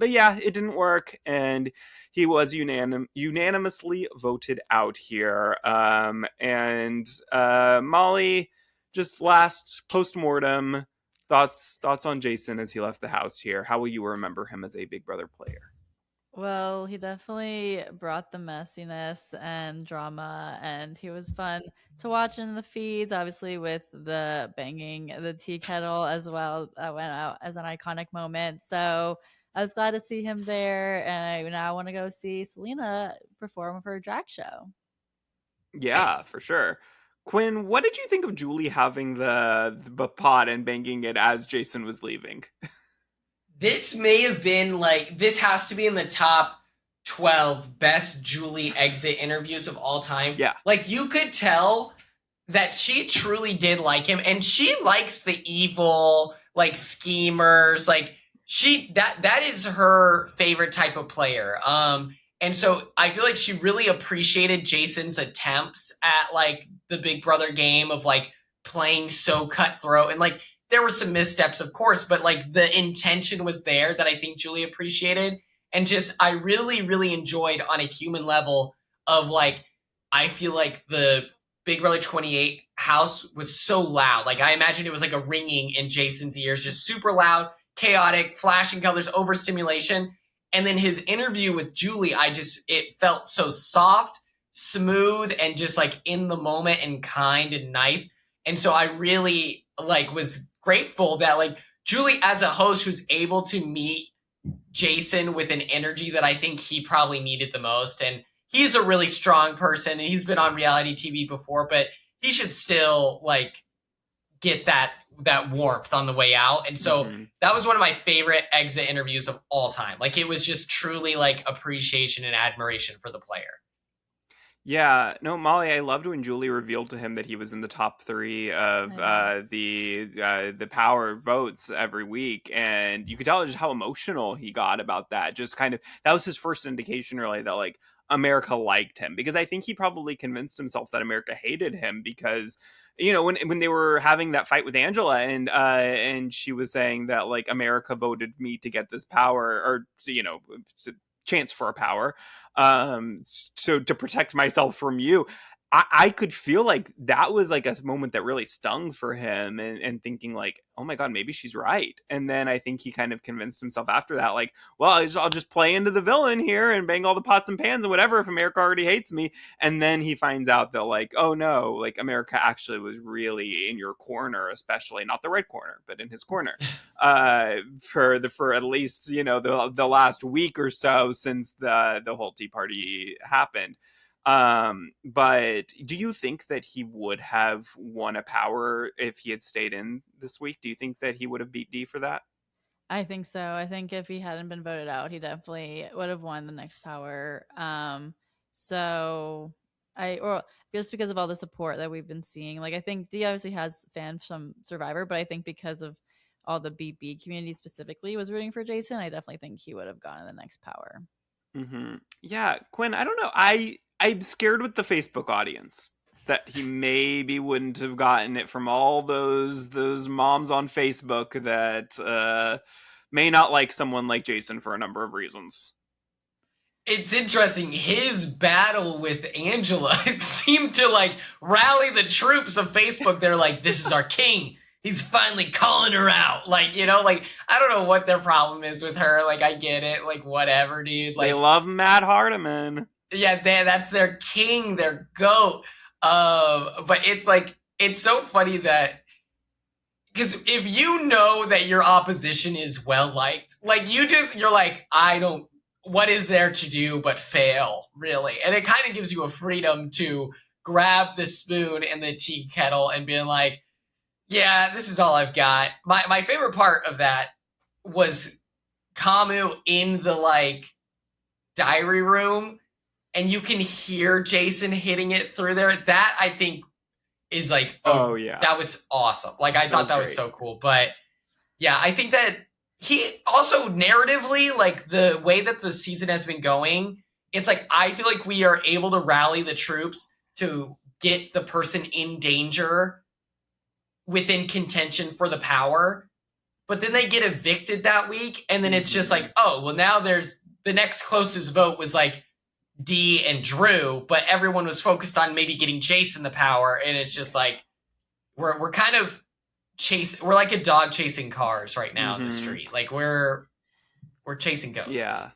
but yeah, it didn't work, and he was unanimously voted out here. And Molly, just last post-mortem thoughts on Jason as he left the house here. How will you remember him as a Big Brother player? Well, he definitely brought the messiness and drama, and he was fun to watch in the feeds, obviously, with the banging the tea kettle as well. That went out as an iconic moment. So I was glad to see him there, and I now want to go see Selena perform her drag show. Yeah, for sure. Quinn, what did you think of Julie having the pot and banging it as Jason was leaving? This may have been like, this has to be in the top 12 best Julie exit interviews of all time. Yeah. Like, you could tell that she truly did like him, and she likes the evil, like, schemers. Like, that is her favorite type of player. And so I feel like she really appreciated Jason's attempts at like the Big Brother game of like playing so cutthroat, and like there were some missteps, of course, but like the intention was there that I think Julie appreciated. And just, I really, really enjoyed on a human level of like, I feel like the Big Brother 28 house was so loud. Like, I imagine it was like a ringing in Jason's ears, just super loud, chaotic, flashing colors, overstimulation. And then his interview with Julie, it felt so soft, smooth, and just like in the moment and kind and nice. And so I really like was grateful that like Julie as a host who's able to meet Jason with an energy that I think he probably needed the most. And he's a really strong person, and he's been on reality TV before, but he should still like get that warmth on the way out. And so that was one of my favorite exit interviews of all time. Like, it was just truly like appreciation and admiration for the player. Yeah, no, Molly, I loved when Julie revealed to him that he was in the top 3 of the power votes every week, and you could tell just how emotional he got about that. Just kind of, that was his first indication, really, that like America liked him, because I think he probably convinced himself that America hated him, because when they were having that fight with Angela, and she was saying that like America voted me to get this power, or chance for a power, so to protect myself from you. I could feel like that was like a moment that really stung for him, and thinking like, oh my God, maybe she's right. And then I think he kind of convinced himself after that, like, well, I'll just play into the villain here and bang all the pots and pans and whatever if America already hates me. And then he finds out that like, oh no, like America actually was really in your corner, especially not the right corner, but in his corner, for at least, the last week or so since the whole Tea Party happened. But do you think that he would have won a power if he had stayed in this week? Do you think that he would have beat D for that? I think so. I think if he hadn't been voted out, he definitely would have won the next power. So or just because of all the support that we've been seeing, like I think D obviously has fans from Survivor, but I think because of all the BB community specifically was rooting for Jason, I definitely think he would have gotten the next power. Yeah, Quinn, I don't know. I'm scared with the Facebook audience that he maybe wouldn't have gotten it from all those moms on Facebook that may not like someone like Jason for a number of reasons. It's interesting. His battle with Angela, it seemed to like rally the troops of Facebook. They're like, this is our king. He's finally calling her out. Like, you know, like, I don't know what their problem is with her. Like, I get it. Like, whatever, dude. Like, They love Matt Hardiman. yeah, that's their king, their goat. But it's like, it's so funny that, because if you know that your opposition is well liked, like you're like, what is there to do but fail, really? And it kind of gives you a freedom to grab the spoon and the tea kettle and being like, yeah, this is all I've got. My favorite part of that was Kamu in the like diary room, and you can hear Jason hitting it through there. That I think is like, oh yeah, that was awesome. Like I thought that was so cool. But yeah, I think that he also narratively, like the way that the season has been going, it's like I feel like we are able to rally the troops to get the person in danger within contention for the power. But then they get evicted that week, and then it's just like, oh, well, now there's the next closest vote was like Dee and Drew, but everyone was focused on maybe getting Jason the power, and it's just like we're kind of we're like a dog chasing cars right now in the street. Like we're chasing ghosts. Yeah.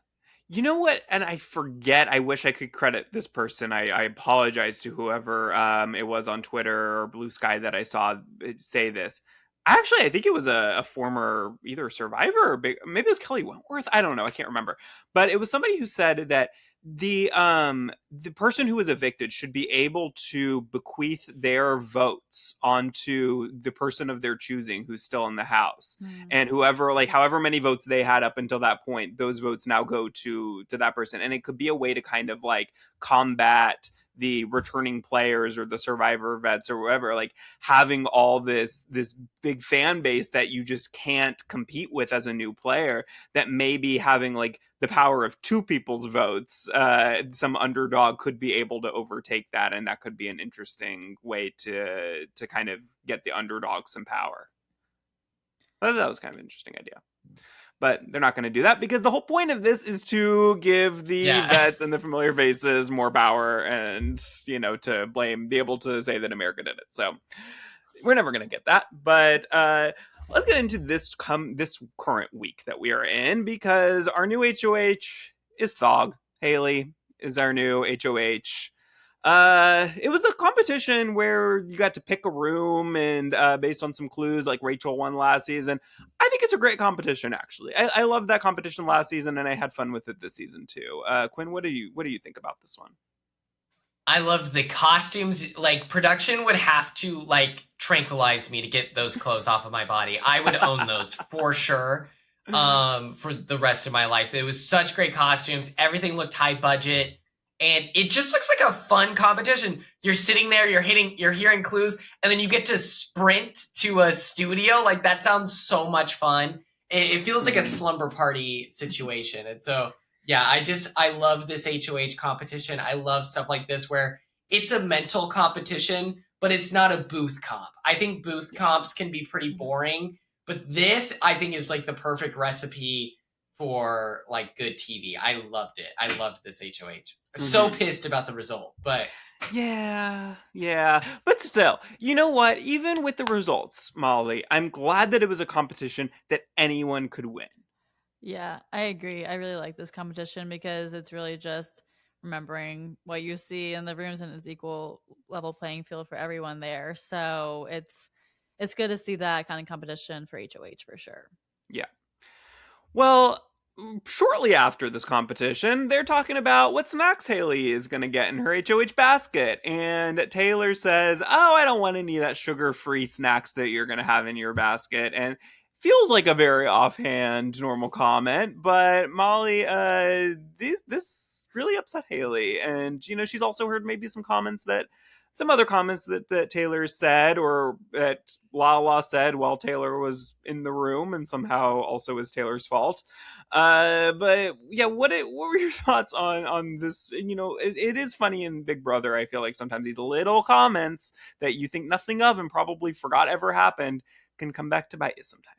You know what? And I forget, I wish I could credit this person. I apologize to whoever it was on Twitter or Blue Sky that I saw say this. Actually, I think it was a former either Survivor or maybe it was Kelly Wentworth. I don't know. I can't remember. But it was somebody who said that the person who was evicted should be able to bequeath their votes onto the person of their choosing who's still in the house. And whoever, like, however many votes they had up until that point, those votes now go to that person. And it could be a way to kind of like combat the returning players or the Survivor vets or whatever, like having all this big fan base that you just can't compete with as a new player, that maybe having like the power of two people's votes, some underdog could be able to overtake that, and that could be an interesting way to kind of get the underdog some power. But that was kind of an interesting idea. But they're not going to do that because the whole point of this is to give the vets and the familiar faces more power and, you know, to be able to say that America did it. So we're never going to get that. But let's get into this current week that we are in, because our new HOH is Thog. Haley is our new HOH. It was a competition where you got to pick a room and based on some clues, like Rachel won last season. I think it's a great competition, actually. I loved that competition last season, and I had fun with it this season too. Quinn, what do you think about this one? I loved the costumes. Like, production would have to like tranquilize me to get those clothes off of my body. I would own those for sure for the rest of my life. It was such great costumes. Everything looked high budget. And it just looks like a fun competition. You're sitting there, you're hearing clues, and then you get to sprint to a studio. Like, that sounds so much fun. It feels like a slumber party situation. And so, yeah, I love this HOH competition. I love stuff like this where it's a mental competition, but it's not a booth comp. I think booth comps can be pretty boring, but this, I think, is like the perfect recipe for like good TV. I loved it. I loved this HOH. So pissed about the result, but yeah, but still, you know what? Even with the results, Molly, I'm glad that it was a competition that anyone could win. Yeah, I agree. I really like this competition because it's really just remembering what you see in the rooms, and it's equal level playing field for everyone there. So it's good to see that kind of competition for HOH for sure. Yeah. Well, shortly after this competition, they're talking about what snacks Haley is going to get in her HOH basket. And Taylor says, oh, I don't want any of that sugar-free snacks that you're going to have in your basket. And feels like a very offhand normal comment, but Molly, this really upset Haley, and she's also heard maybe some other comments that Taylor said, or that Lala said while Taylor was in the room, and somehow also is Taylor's fault. But yeah, what were your thoughts on this? It is funny in Big Brother. I feel like sometimes these little comments that you think nothing of and probably forgot ever happened can come back to bite you sometimes.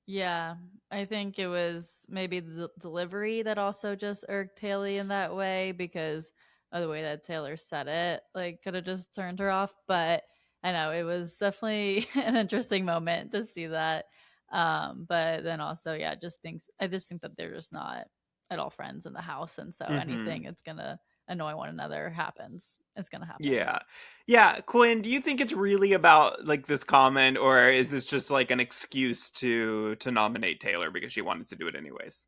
Yeah, I think it was maybe the delivery that also just irked Haley in that way because of the way that Taylor said it. Like, could have just turned her off. But I know it was definitely an interesting moment to see that. But then also, yeah, I just think that they're just not at all friends in the house. And so Mm-hmm. anything it's going to annoy one another happens. It's going to happen. Yeah. Yeah, Quinn, do you think it's really about like this comment, or is this just like an excuse to nominate Taylor because she wanted to do it anyways?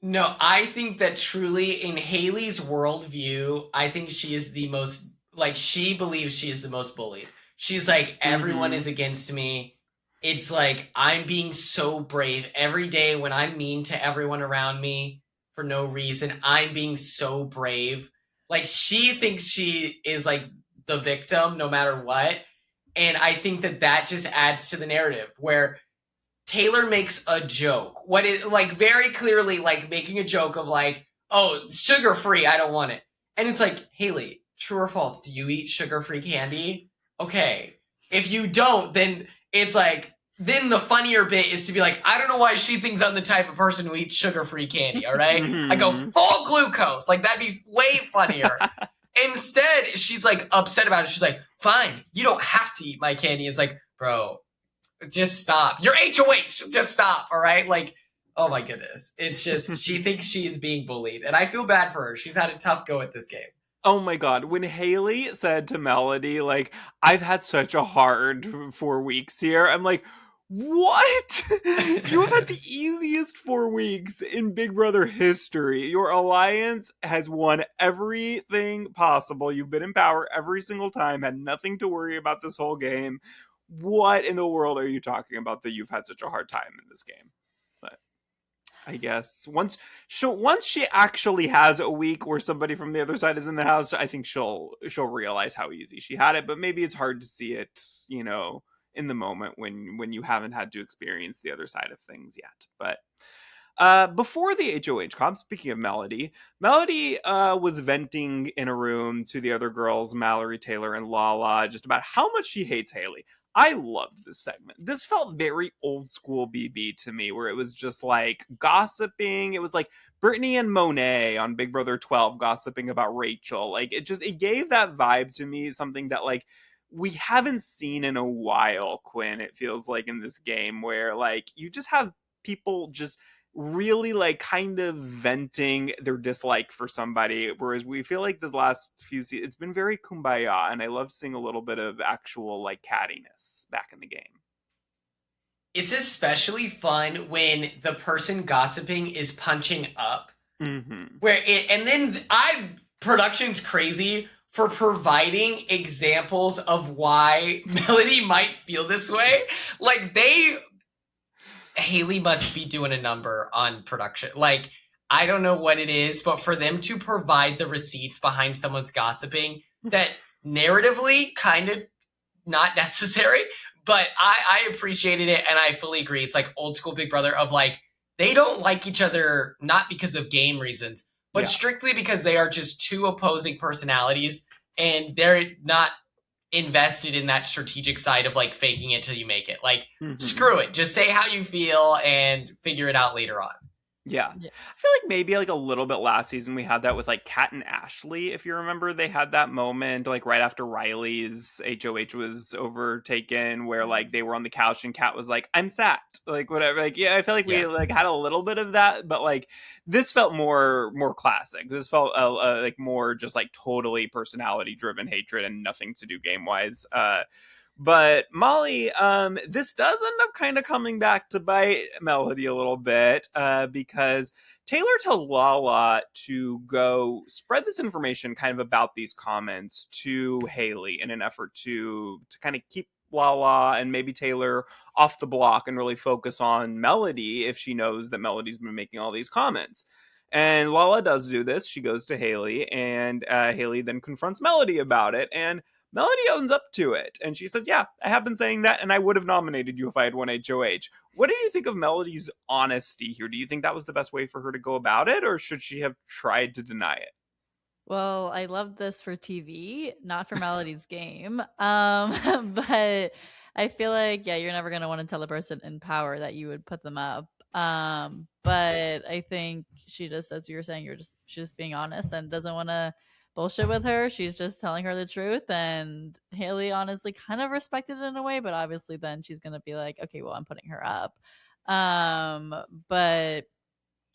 No, I think that truly in Haley's worldview, I think she is the most, like, she believes she is the most bullied. She's like, everyone Mm-hmm. is against me. It's like, I'm being so brave every day when I'm mean to everyone around me for no reason. I'm being so brave. Like, she thinks she is like the victim no matter what. And I think that that just adds to the narrative where Taylor makes a joke. What is like very clearly like making a joke of like, oh, sugar free, I don't want it. And it's like, Haley, true or false? Do you eat sugar free candy? Okay. If you don't, then it's like, then the funnier bit is to be like, I don't know why she thinks I'm the type of person who eats sugar free candy, all right? I go Mm-hmm. full glucose. Like, that'd be way funnier. Instead, she's like upset about it. She's like, fine, you don't have to eat my candy. It's like, bro, just stop. You're HOH. Just stop. All right. Like, oh my goodness. It's just, she thinks she is being bullied. And I feel bad for her. She's had a tough go at this game. Oh my god, when Haley said to Melody, like, I've had such a hard 4 weeks here, I'm like, what? You have had the easiest 4 weeks in Big Brother history. Your alliance has won everything possible. You've been in power every single time, had nothing to worry about this whole game. What in the world are you talking about that you've had such a hard time in this game? But I guess once she actually has a week where somebody from the other side is in the house, I think she'll realize how easy she had it. But maybe it's hard to see it, in the moment when you haven't had to experience the other side of things yet. But before the HOH comp, speaking of Melody was venting in a room to the other girls, Mallory, Taylor, and Lala, just about how much she hates Haley. I loved this segment. This felt very old school BB to me, where it was just like gossiping. It was like Brittany and Monet on Big Brother 12 gossiping about Rachel. Like it gave that vibe to me, something that like we haven't seen in a while, Quinn. It feels like in this game where like you just have people just really like kind of venting their dislike for somebody, whereas we feel like this last few seasons it's been very kumbaya, and I love seeing a little bit of actual like cattiness back in the game. It's especially fun when the person gossiping is punching up. Mm-hmm. And then production's crazy for providing examples of why Melody might feel this way. Like Haley must be doing a number on production. Like, I don't know what it is, but for them to provide the receipts behind someone's gossiping, that narratively kind of not necessary, but I appreciated it, and I fully agree. It's like old school Big Brother of like, they don't like each other not because of game reasons, but Yeah. strictly because they are just two opposing personalities, and they're not invested in that strategic side of like faking it till you make it. Like, Mm-hmm. screw it. Just say how you feel and figure it out later on. Yeah. Yeah. I feel like maybe like a little bit last season we had that with like Kat and Ashley. If you remember, they had that moment like right after Riley's HOH was overtaken where like they were on the couch and Kat was like, I'm sad. Like whatever. Like, yeah, I feel like we Yeah. like had a little bit of that, but like this felt more classic. This felt like more just like totally personality driven hatred and nothing to do game wise. But Molly, this does end up kind of coming back to bite Melody a little bit, because Taylor tells Lala to go spread this information kind of about these comments to Haley in an effort to kind of keep Lala and maybe Taylor off the block and really focus on Melody if she knows that Melody's been making all these comments. And Lala does do this. She goes to Haley, and Haley then confronts Melody about it. And Melody owns up to it. And she says, yeah, I have been saying that, and I would have nominated you if I had won HOH. What did you think of Melody's honesty here? Do you think that was the best way for her to go about it, or should she have tried to deny it? Well, I love this for TV, not for Melody's game. But I feel like, yeah, you're never gonna want to tell a person in power that you would put them up. But I think she just, as you were saying, she's just being honest and doesn't want to bullshit with her. She's just telling her the truth, and Haley honestly kind of respected it in a way, but obviously then she's gonna be like, okay, well, I'm putting her up. But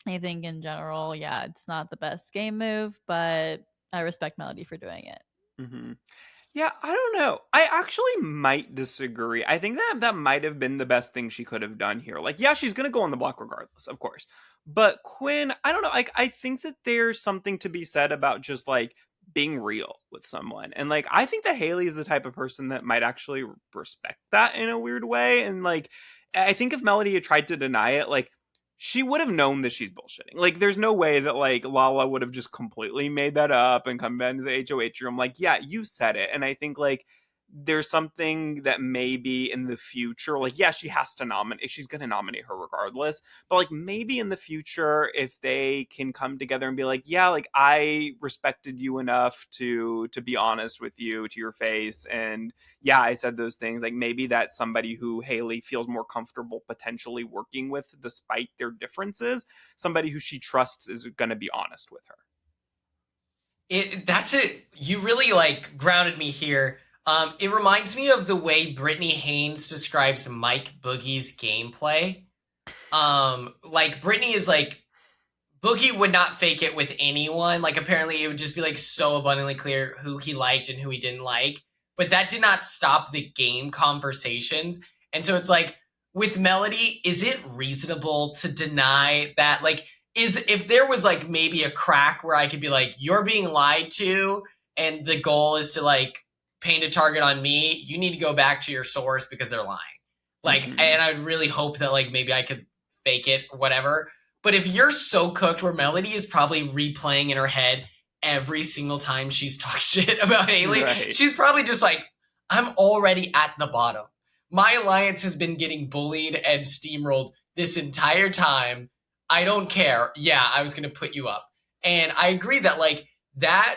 I think in general, yeah, it's not the best game move, but I respect Melody for doing it. Mm-hmm. Yeah, I don't know. I actually might disagree. I think that might have been the best thing she could have done here. Like, yeah, she's gonna go on the block regardless, of course. But Quinn, I don't know. Like, I think that there's something to be said about just like being real with someone, and like I think that Haley is the type of person that might actually respect that in a weird way. And like, I think if Melody had tried to deny it, like she would have known that she's bullshitting. Like, there's no way that like Lala would have just completely made that up and come back into the HOH room. Like, yeah, you said it. And I think like there's something that maybe in the future, like, yeah, she has to nominate. She's going to nominate her regardless. But like maybe in the future, if they can come together and be like, yeah, like I respected you enough to be honest with you to your face, and yeah, I said those things. Like maybe that's somebody who Haley feels more comfortable potentially working with despite their differences. Somebody who she trusts is going to be honest with her. That's it. You really like grounded me here. It reminds me of the way Brittany Haynes describes Mike Boogie's gameplay. Like Brittany is like, Boogie would not fake it with anyone. Like apparently it would just be like so abundantly clear who he liked and who he didn't like. But that did not stop the game conversations. And so it's like with Melody, is it reasonable to deny that? Like, if there was like maybe a crack where I could be like, you're being lied to, and the goal is to like paint a target on me, you need to go back to your source because they're lying. Like, and I really hope that like maybe I could fake it or whatever. But if you're so cooked where Melody is probably replaying in her head every single time she's talked shit about Haley, right, she's probably just like, I'm already at the bottom. My alliance has been getting bullied and steamrolled this entire time. I don't care. Yeah, I was going to put you up. And I agree that like that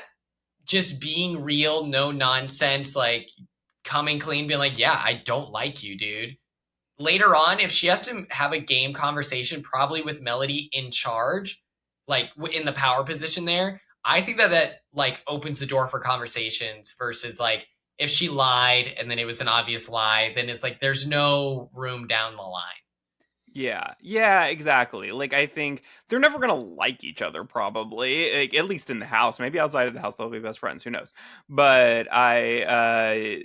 just being real, no nonsense, like coming clean, being like, yeah, I don't like you, dude. Later on, if she has to have a game conversation, probably with Melody in charge, like in the power position there, I think that like opens the door for conversations versus like if she lied and then it was an obvious lie, then it's like there's no room down the line. Yeah, exactly. Like, I think they're never gonna like each other, probably. Like, at least in the house. Maybe outside of the house they'll be best friends. Who knows? But I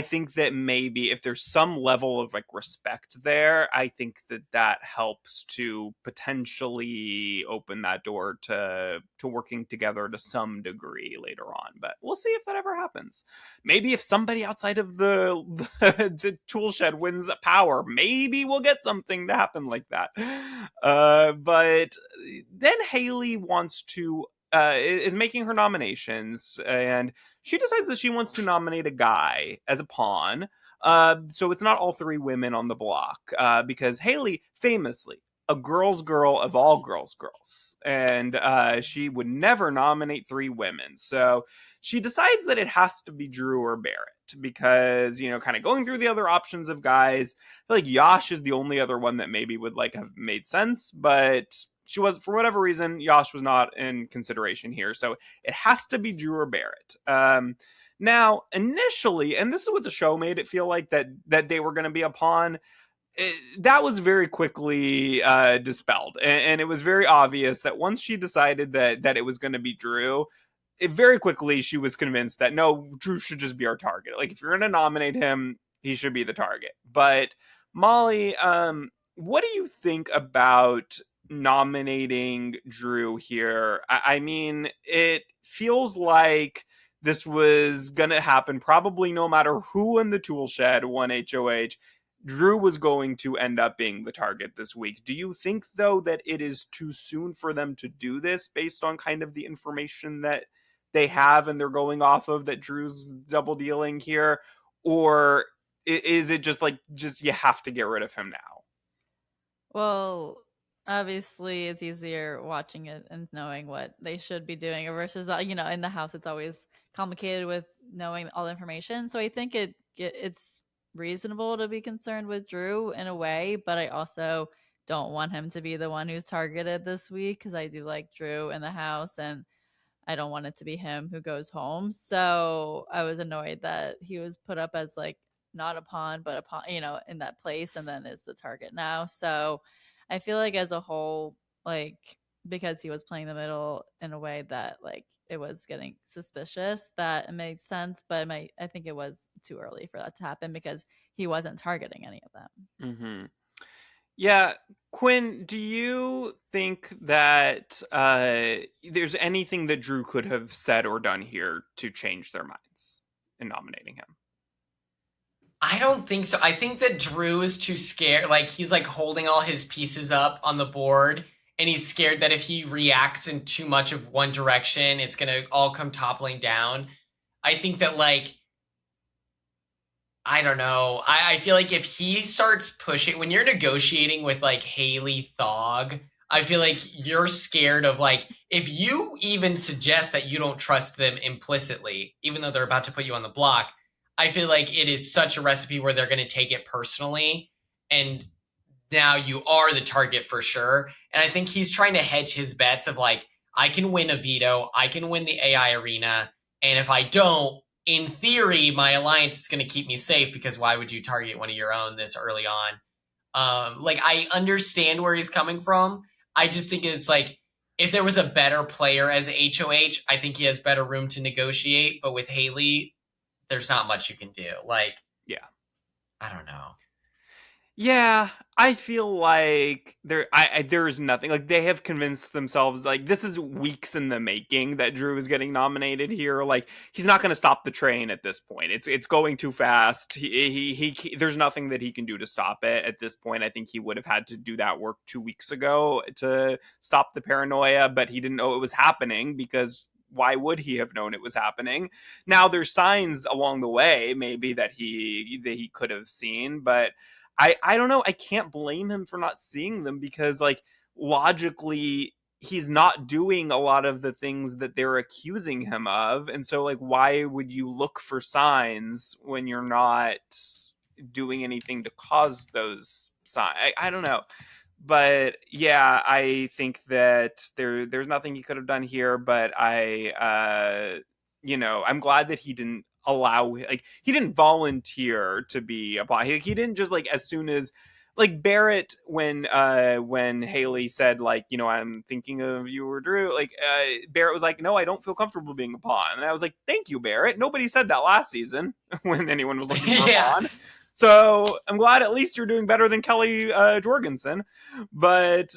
think that maybe if there's some level of like respect there, I think that helps to potentially open that door to working together to some degree later on. But we'll see if that ever happens. Maybe if somebody outside of the toolshed wins power, maybe we'll get something to happen like that. But then Haley wants to is making her nominations, and she decides that she wants to nominate a guy as a pawn. So it's not all three women on the block, because Haley famously a girl's girl of all girls, and she would never nominate three women. So she decides that it has to be Drew or Barrett because, you know, kind of going through the other options of guys, I feel like Yash is the only other one that maybe would like have made sense, but she was, for whatever reason, Yash was not in consideration here. So it has to be Drew or Barrett. Now, initially, and this is what the show made it feel like that they were going to be a pawn. That was very quickly dispelled. And it was very obvious that once she decided that it was going to be Drew, very quickly she was convinced that no, Drew should just be our target. Like if you're going to nominate him, he should be the target. But Molly, what do you think about nominating Drew here? I mean, it feels like this was going to happen probably no matter who in the tool shed won HOH. Drew was going to end up being the target this week. Do you think, though, that it is too soon for them to do this based on kind of the information that they have and they're going off of, that Drew's double dealing here? Or is it just you have to get rid of him now? Well, obviously, it's easier watching it and knowing what they should be doing versus, in the house, it's always complicated with knowing all the information. So I think it's reasonable to be concerned with Drew in a way, but I also don't want him to be the one who's targeted this week because I do like Drew in the house and I don't want it to be him who goes home. So I was annoyed that he was put up as like not a pawn, but a pawn, in that place, and then is the target now. So I feel like as a whole, like because he was playing the middle in a way that like it was getting suspicious, that it made sense. But I think it was too early for that to happen because he wasn't targeting any of them. Mm-hmm. Yeah, Quinn, do you think that there's anything that Drew could have said or done here to change their minds in nominating him? I don't think so. I think that Drew is too scared. Like, he's like holding all his pieces up on the board, and he's scared that if he reacts in too much of one direction, it's going to all come toppling down. I think that, like, I don't know. I feel like if he starts pushing, when you're negotiating with like Haley Thog, I feel like you're scared of like, if you even suggest that you don't trust them implicitly, even though they're about to put you on the block, I feel like it is such a recipe where they're going to take it personally. And now you are the target for sure. And I think he's trying to hedge his bets of like, I can win a veto, I can win the AI arena. And if I don't, in theory, my alliance is going to keep me safe because why would you target one of your own this early on? Like, I understand where he's coming from. I just think it's like, if there was a better player as HOH, I think he has better room to negotiate. But with Haley, there's not much you can do. Like, yeah, I don't know. Yeah, I feel like there is nothing, like they have convinced themselves like this is weeks in the making that Drew is getting nominated here. Like he's not going to stop the train at this point. It's going too fast. He there's nothing that he can do to stop it at this point. I think he would have had to do that work 2 weeks ago to stop the paranoia, but he didn't know it was happening because why would he have known it was happening? Now there's signs along the way maybe that he could have seen, but I don't know. I can't blame him for not seeing them because, like, logically, he's not doing a lot of the things that they're accusing him of. And so, like, why would you look for signs when you're not doing anything to cause those signs? I don't know. But yeah, I think that there's nothing he could have done here. But I'm glad that he didn't he didn't volunteer to be a bot. He didn't just like as soon as like Barrett when Haley said like I'm thinking of you or Drew, like Barrett was like, no, I don't feel comfortable being a pawn, and I was like, thank you, Barrett. Nobody said that last season when anyone was looking for a pawn. So I'm glad at least you're doing better than Kelly Jorgensen. But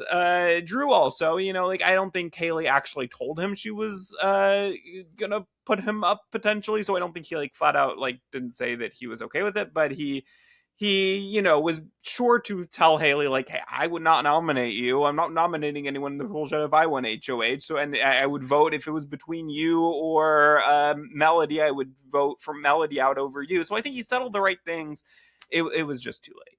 Drew also, I don't think Haley actually told him she was gonna put him up potentially. So I don't think he like flat out like didn't say that he was okay with it. But he was sure to tell Haley like, hey, I would not nominate you. I'm not nominating anyone in the toolshed if I won HOH. So and I would vote if it was between you or Melody. I would vote for Melody out over you. So I think he settled the right things. It was just too late.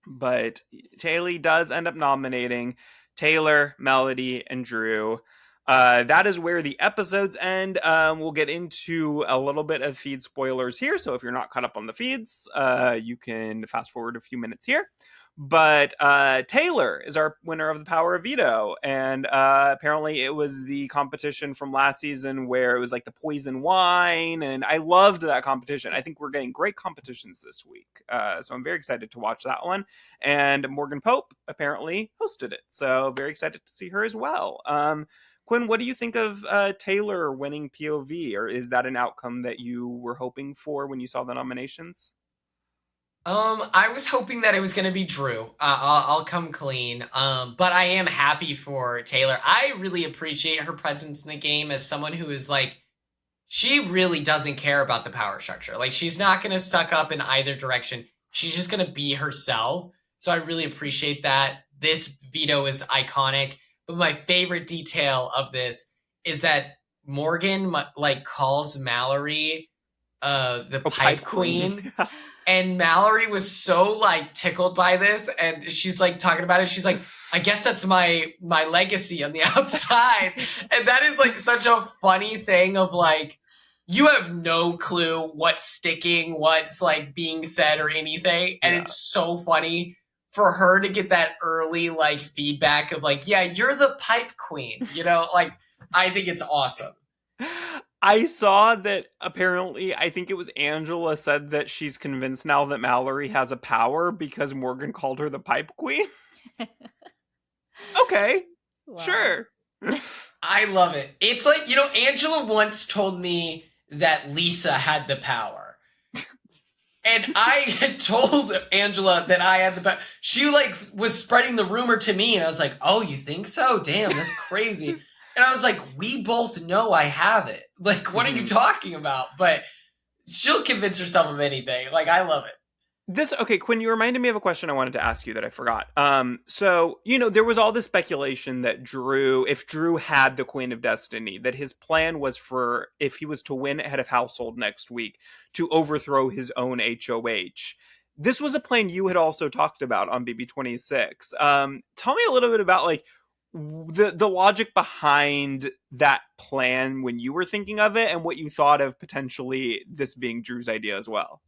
But Haley does end up nominating Taylor, Melody, and Drew. That is where the episodes end. We'll get into a little bit of feed spoilers here. So if you're not caught up on the feeds, you can fast forward a few minutes here. But Taylor is our winner of the Power of Veto. And apparently it was the competition from last season where it was like the poison wine. And I loved that competition. I think we're getting great competitions this week. So I'm very excited to watch that one. And Morgan Pope apparently hosted it. So very excited to see her as well. Quinn, what do you think of Taylor winning POV? Or is that an outcome that you were hoping for when you saw the nominations? I was hoping that it was going to be Drew. I'll come clean. But I am happy for Taylor. I really appreciate her presence in the game as someone who is like she really doesn't care about the power structure. Like, she's not going to suck up in either direction. She's just going to be herself. So I really appreciate that. This veto is iconic. But my favorite detail of this is that Morgan, like, calls Mallory the pipe queen. And Mallory was so, like, tickled by this, and she's, like, talking about it. She's like, I guess that's my legacy on the outside. And that is, like, such a funny thing of, like, you have no clue what's sticking, what's, like, being said or anything. And it's so funny for her to get that early, like, feedback of, like, yeah, you're the pipe queen. You know, like, I think it's awesome. I saw that apparently, I think it was Angela said that she's convinced now that Mallory has a power because Morgan called her the pipe queen. Okay, wow. Sure. I love it. It's like, you know, Angela once told me that Lisa had the power. And I had told Angela that I had the power. She, like, was spreading the rumor to me, and I was like, oh, you think so? Damn, that's crazy. And I was like, we both know I have it. Like, what are you talking about? But she'll convince herself of anything. Like, I love it. Okay, Quinn, you reminded me of a question I wanted to ask you that I forgot. So, you know, there was all this speculation that if Drew had the Queen of Destiny, that his plan was for, if he was to win Head of Household next week, to overthrow his own HOH. This was a plan you had also talked about on BB26. Tell me a little bit about, like, the logic behind that plan when you were thinking of it, and what you thought of potentially this being Drew's idea as well.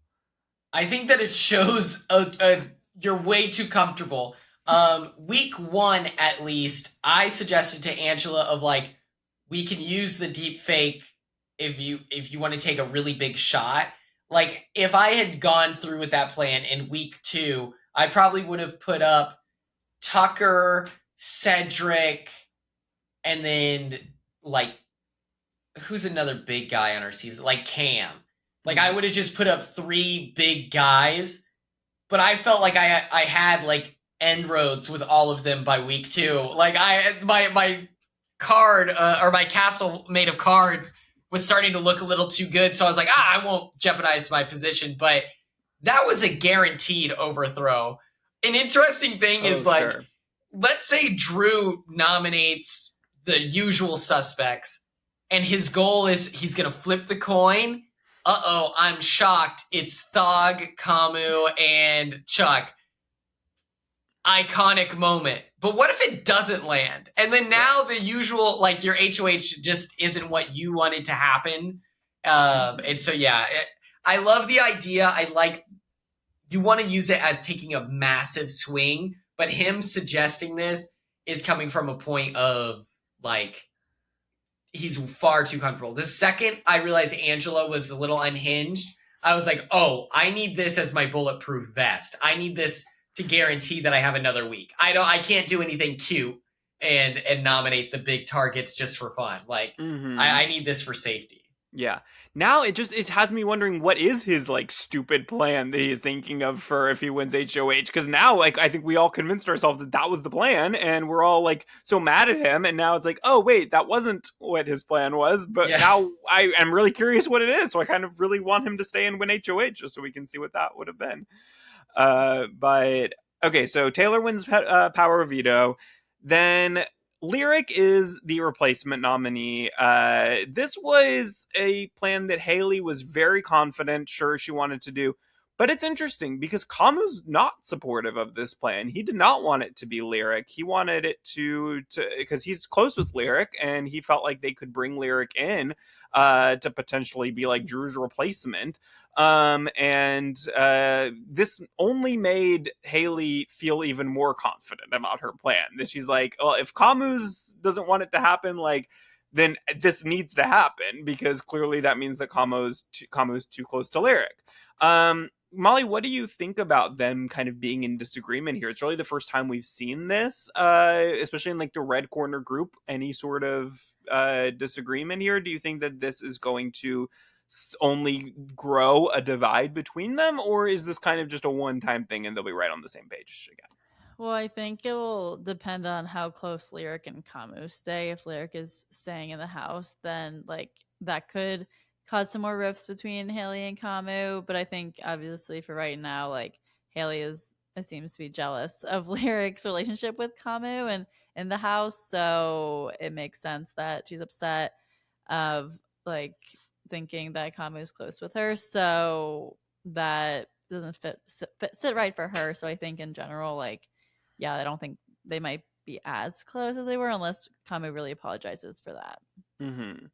I think that it shows you're way too comfortable. Week 1, at least, I suggested to Angela of, like, we can use the deep fake if you want to take a really big shot. Like, if I had gone through with that plan in week 2, I probably would have put up Tucker, Cedric, and then, like, who's another big guy on our season? Like, Cam. Like, I would have just put up 3 big guys, but I felt like I had, like, end roads with all of them by week 2. Like, my card, or my castle made of cards was starting to look a little too good, so I was like, I won't jeopardize my position, but that was a guaranteed overthrow. An interesting thing is, like, sure. Let's say Drew nominates the usual suspects, and his goal is he's going to flip the coin. Uh-oh, I'm shocked. It's Thog, Kamu, and Chuck. Iconic moment. But what if it doesn't land? And then now the usual, like, your HOH just isn't what you wanted to happen. And so, yeah, I love the idea. I like, you want to use it as taking a massive swing, but him suggesting this is coming from a point of, like, he's far too comfortable. The second I realized Angela was a little unhinged, I was like, oh, I need this as my bulletproof vest. I need this to guarantee that I have another week. I can't do anything cute and nominate the big targets just for fun. Like, I need this for safety. Yeah. Now it has me wondering, what is his, like, stupid plan that he's thinking of for if he wins HOH? Because now, like, I think we all convinced ourselves that was the plan, and we're all, like, so mad at him, and now it's like, oh wait, that wasn't what his plan was. But now I am really curious what it is, so I kind of really want him to stay and win HOH just so we can see what that would have been. But okay, so Taylor wins power veto. Then Lyric is the replacement nominee. This was a plan that Haley was very confident, sure she wanted to do. But it's interesting because Kamu's not supportive of this plan. He did not want it to be Lyric. He wanted it to because he's close with Lyric, and he felt like they could bring Lyric in to potentially be like Drew's replacement. This only made Haley feel even more confident about her plan. That she's like, well, if Kamu's doesn't want it to happen, like, then this needs to happen, because clearly that means that Kamu's too close to Lyric. Molly, what do you think about them kind of being in disagreement here? It's really the first time we've seen this, especially in, like, the red corner group, any sort of disagreement here. Do you think that this is going to only grow a divide between them, or is this kind of just a one-time thing and they'll be right on the same page again? Well, I think it will depend on how close Lyric and Kamu stay. If Lyric is staying in the house, then, like, that could cause some more rifts between Haley and Kamu. But I think obviously for right now, like Haley is seems to be jealous of Lyric's relationship with Kamu and in the house, so it makes sense that she's upset of like thinking that Kamu is close with her. So that doesn't sit right for her. So I think in general, like, yeah, I don't think they might be as close as they were unless Kamu really apologizes for that. Mm-hmm.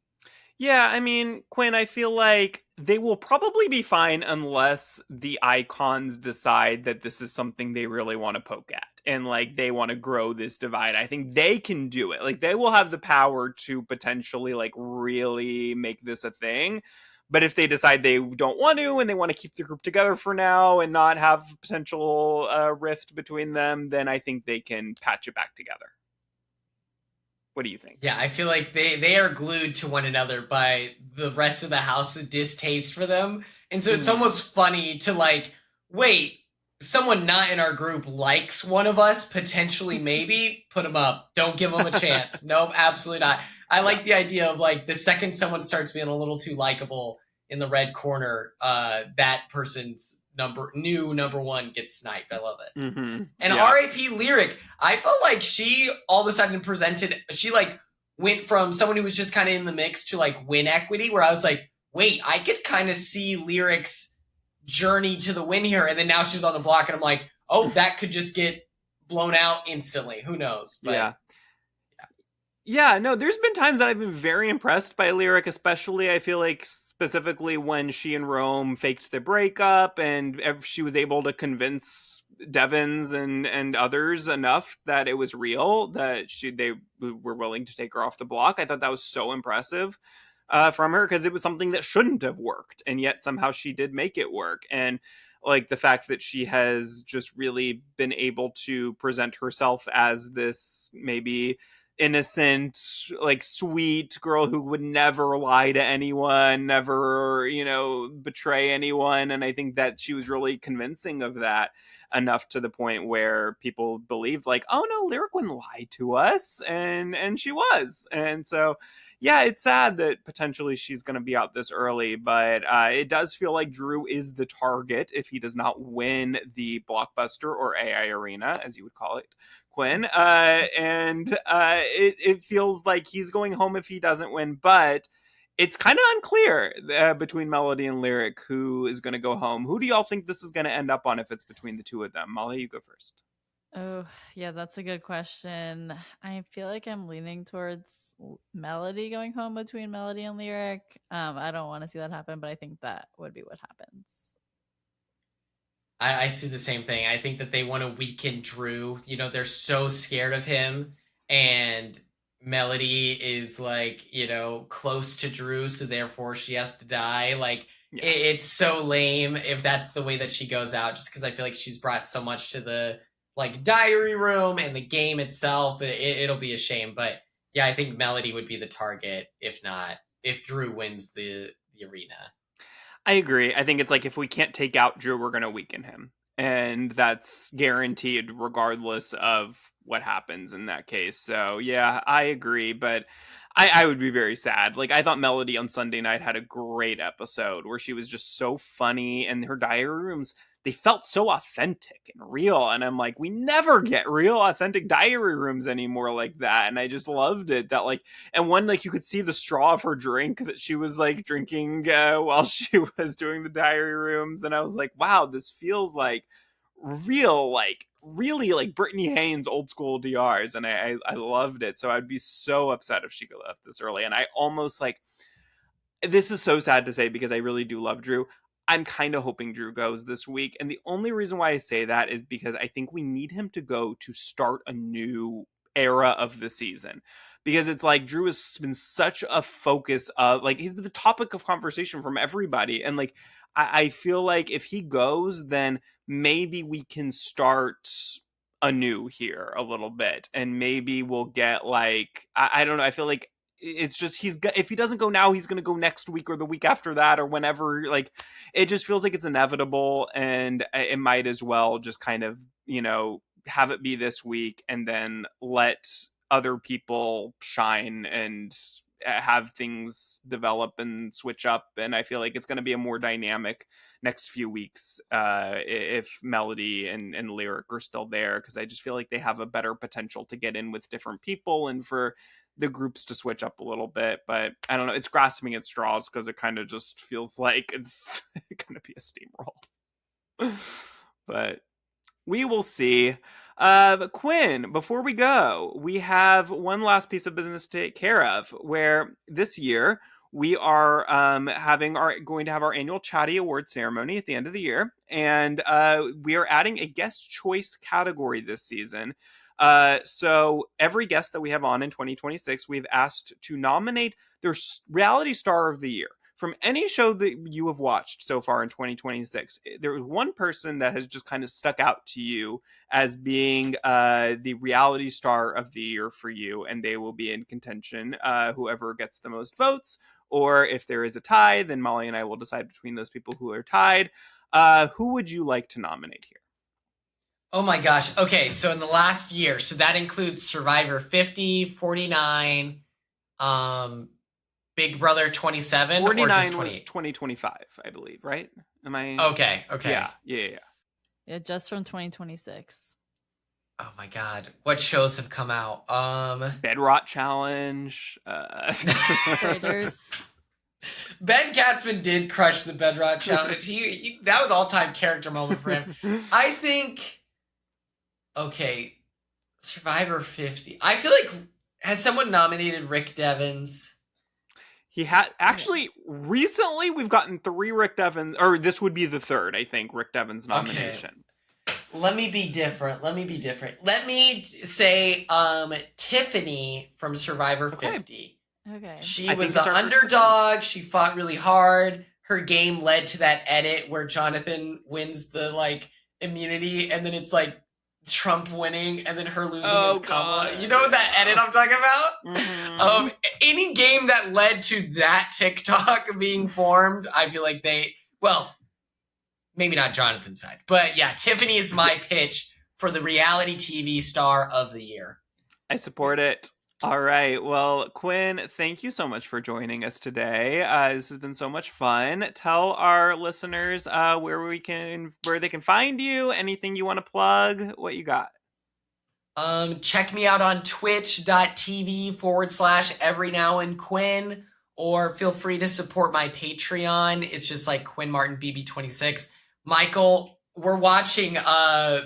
Yeah, I mean, Quinn, I feel like they will probably be fine unless the icons decide that this is something they really want to poke at and like they want to grow this divide. I think they can do it. Like they will have the power to potentially like really make this a thing. But if they decide they don't want to and they want to keep the group together for now and not have potential rift between them, then I think they can patch it back together. What do you think? Yeah, I feel like they are glued to one another by the rest of the house's distaste for them. And so it's almost funny to like, wait, someone not in our group likes one of us, potentially maybe, put them up. Don't give them a chance. Nope, absolutely not. I like the idea of like the second someone starts being a little too likable in the red corner, that person's number one gets sniped. I love it. Mm-hmm. And Yeah. RAP Lyric, I felt like she all of a sudden she like went from someone who was just kind of in the mix to like win equity, where I was like, wait, I could kind of see Lyric's journey to the win here. And then now she's on the block and I'm like, oh, that could just get blown out instantly. Who knows? But, yeah. Yeah, no, there's been times that I've been very impressed by Lyric, especially I feel like specifically when she and Rome faked the breakup and she was able to convince Devons and others enough that it was real, that they were willing to take her off the block. I thought that was so impressive from her because it was something that shouldn't have worked, and yet somehow she did make it work. And like the fact that she has just really been able to present herself as this maybe innocent, like sweet girl who would never lie to anyone, never, betray anyone. And I think that she was really convincing of that enough to the point where people believed like, oh no, Lyric wouldn't lie to us. And she was. And so yeah, it's sad that potentially she's going to be out this early, but it does feel like Drew is the target if he does not win the Blockbuster or AI Arena, as you would call it, Quinn. And it feels like he's going home if he doesn't win, but it's kind of unclear between Melody and Lyric who is going to go home. Who do y'all think this is going to end up on if it's between the two of them? Molly, you go first. Oh, yeah, that's a good question. I feel like I'm leaning towards Melody going home between Melody and Lyric. I don't want to see that happen, but I think that would be what happens. I see the same thing. I think that they want to weaken Drew. They're so scared of him, and Melody is like, close to Drew, so therefore she has to die. Like, yeah. It's so lame if that's the way that she goes out, just because I feel like she's brought so much to the like diary room and the game itself. It'll be a shame, but yeah, I think Melody would be the target if Drew wins the arena. I agree. I think it's like if we can't take out Drew, we're going to weaken him. And that's guaranteed regardless of what happens in that case. So, yeah, I agree. But I would be very sad. Like, I thought Melody on Sunday night had a great episode where she was just so funny. And her diary rooms, they felt so authentic and real. And I'm like, we never get real authentic diary rooms anymore like that. And I just loved it. That like, and one, like you could see the straw of her drink that she was like drinking while she was doing the diary rooms. And I was like, wow, this feels like real, like really like Brittany Haynes old school DRs. And I loved it. So I'd be so upset if she left this early. And I almost like, this is so sad to say because I really do love Drew. I'm kind of hoping Drew goes this week. And the only reason why I say that is because I think we need him to go to start a new era of the season. Because it's like Drew has been such a focus of, like, he's been the topic of conversation from everybody. And, like, I feel like if he goes, then maybe we can start anew here a little bit. And maybe we'll get, like, I don't know. I feel like it's just if he doesn't go now, he's going to go next week or the week after that or whenever. Like, it just feels like it's inevitable, and it might as well just kind of have it be this week and then let other people shine and have things develop and switch up. And I feel like it's going to be a more dynamic next few weeks if Melody and Lyric are still there, because I just feel like they have a better potential to get in with different people and for the groups to switch up a little bit. But I don't know, it's grasping at straws because it kind of just feels like it's going to be a steamroll. But we will see. Quinn, before we go, we have one last piece of business to take care of, where this year we are going to have our annual Chatty Award ceremony at the end of the year, and we are adding a guest choice category this season. So every guest that we have on in 2026, we've asked to nominate their reality star of the year. From any show that you have watched so far in 2026, there was one person that has just kind of stuck out to you as being the reality star of the year for you, and they will be in contention, whoever gets the most votes. Or if there is a tie, then Molly and I will decide between those people who are tied. Who would you like to nominate here? Oh my gosh. Okay, so in the last year, so that includes Survivor 50, 49, Big Brother 27, 49 or just 28? was 2025, I believe, right? Am I? Okay. Yeah. Just from 2026. Oh my god. What shows have come out? Bedrot Challenge. Raiders. Ben Katzman did crush the Bedrot Challenge. He that was all-time character moment for him. I think, okay, Survivor 50. I feel like, has someone nominated Rick Devens? He had actually recently we've gotten 3 Rick Devens, or this would be the 3rd, I think, Rick Devens nomination. Okay. Let me be different. Let me say Tiffany from Survivor 50. Okay. She was the underdog. She fought really hard. Her game led to that edit where Jonathan wins the immunity, and then it's Trump winning and then her losing as Kamala. You know that edit I'm talking about? Mm-hmm. Any game that led to that TikTok being formed, I feel like maybe not Jonathan's side, but yeah, Tiffany is my pitch for the reality TV star of the year. I support it. All right. Well, Quinn, thank you so much for joining us today. This has been so much fun. Tell our listeners where they can find you, anything you want to plug, what you got. Check me out on twitch.tv/everynowandquinn, or feel free to support my Patreon. It's just Quinn Martin BB28. Michael, we're watching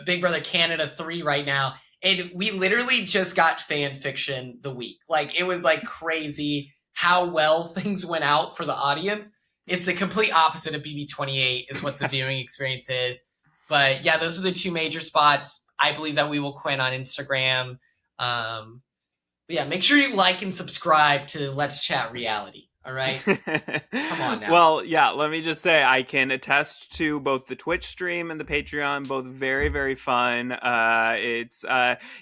Big Brother Canada 3 right now. And we literally just got fan fiction the week. It was crazy how well things went out for the audience. It's the complete opposite of BB28 is what the viewing experience is. But yeah, those are the 2 major spots. I believe that we will Quinn on Instagram. But yeah, make sure you like and subscribe to Let's Chat Reality. All right. Come on now. Well, yeah, let me just say I can attest to both the Twitch stream and the Patreon, both very, very fun. It's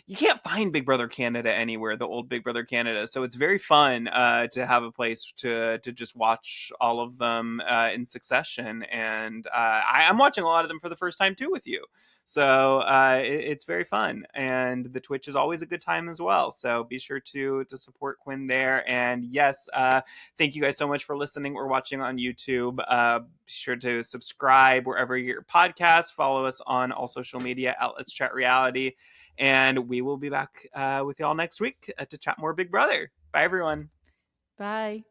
you can't find Big Brother Canada anywhere, the old Big Brother Canada. So it's very fun to have a place to just watch all of them in succession. And I'm watching a lot of them for the first time too with you. So it's very fun, and the Twitch is always a good time as well. So be sure to support Quinn there. And yes, thank you guys so much for listening or watching on YouTube. Be sure to subscribe wherever your podcasts. Follow us on all social media at Let's Chat Reality, and we will be back with y'all next week to chat more Big Brother. Bye, everyone. Bye.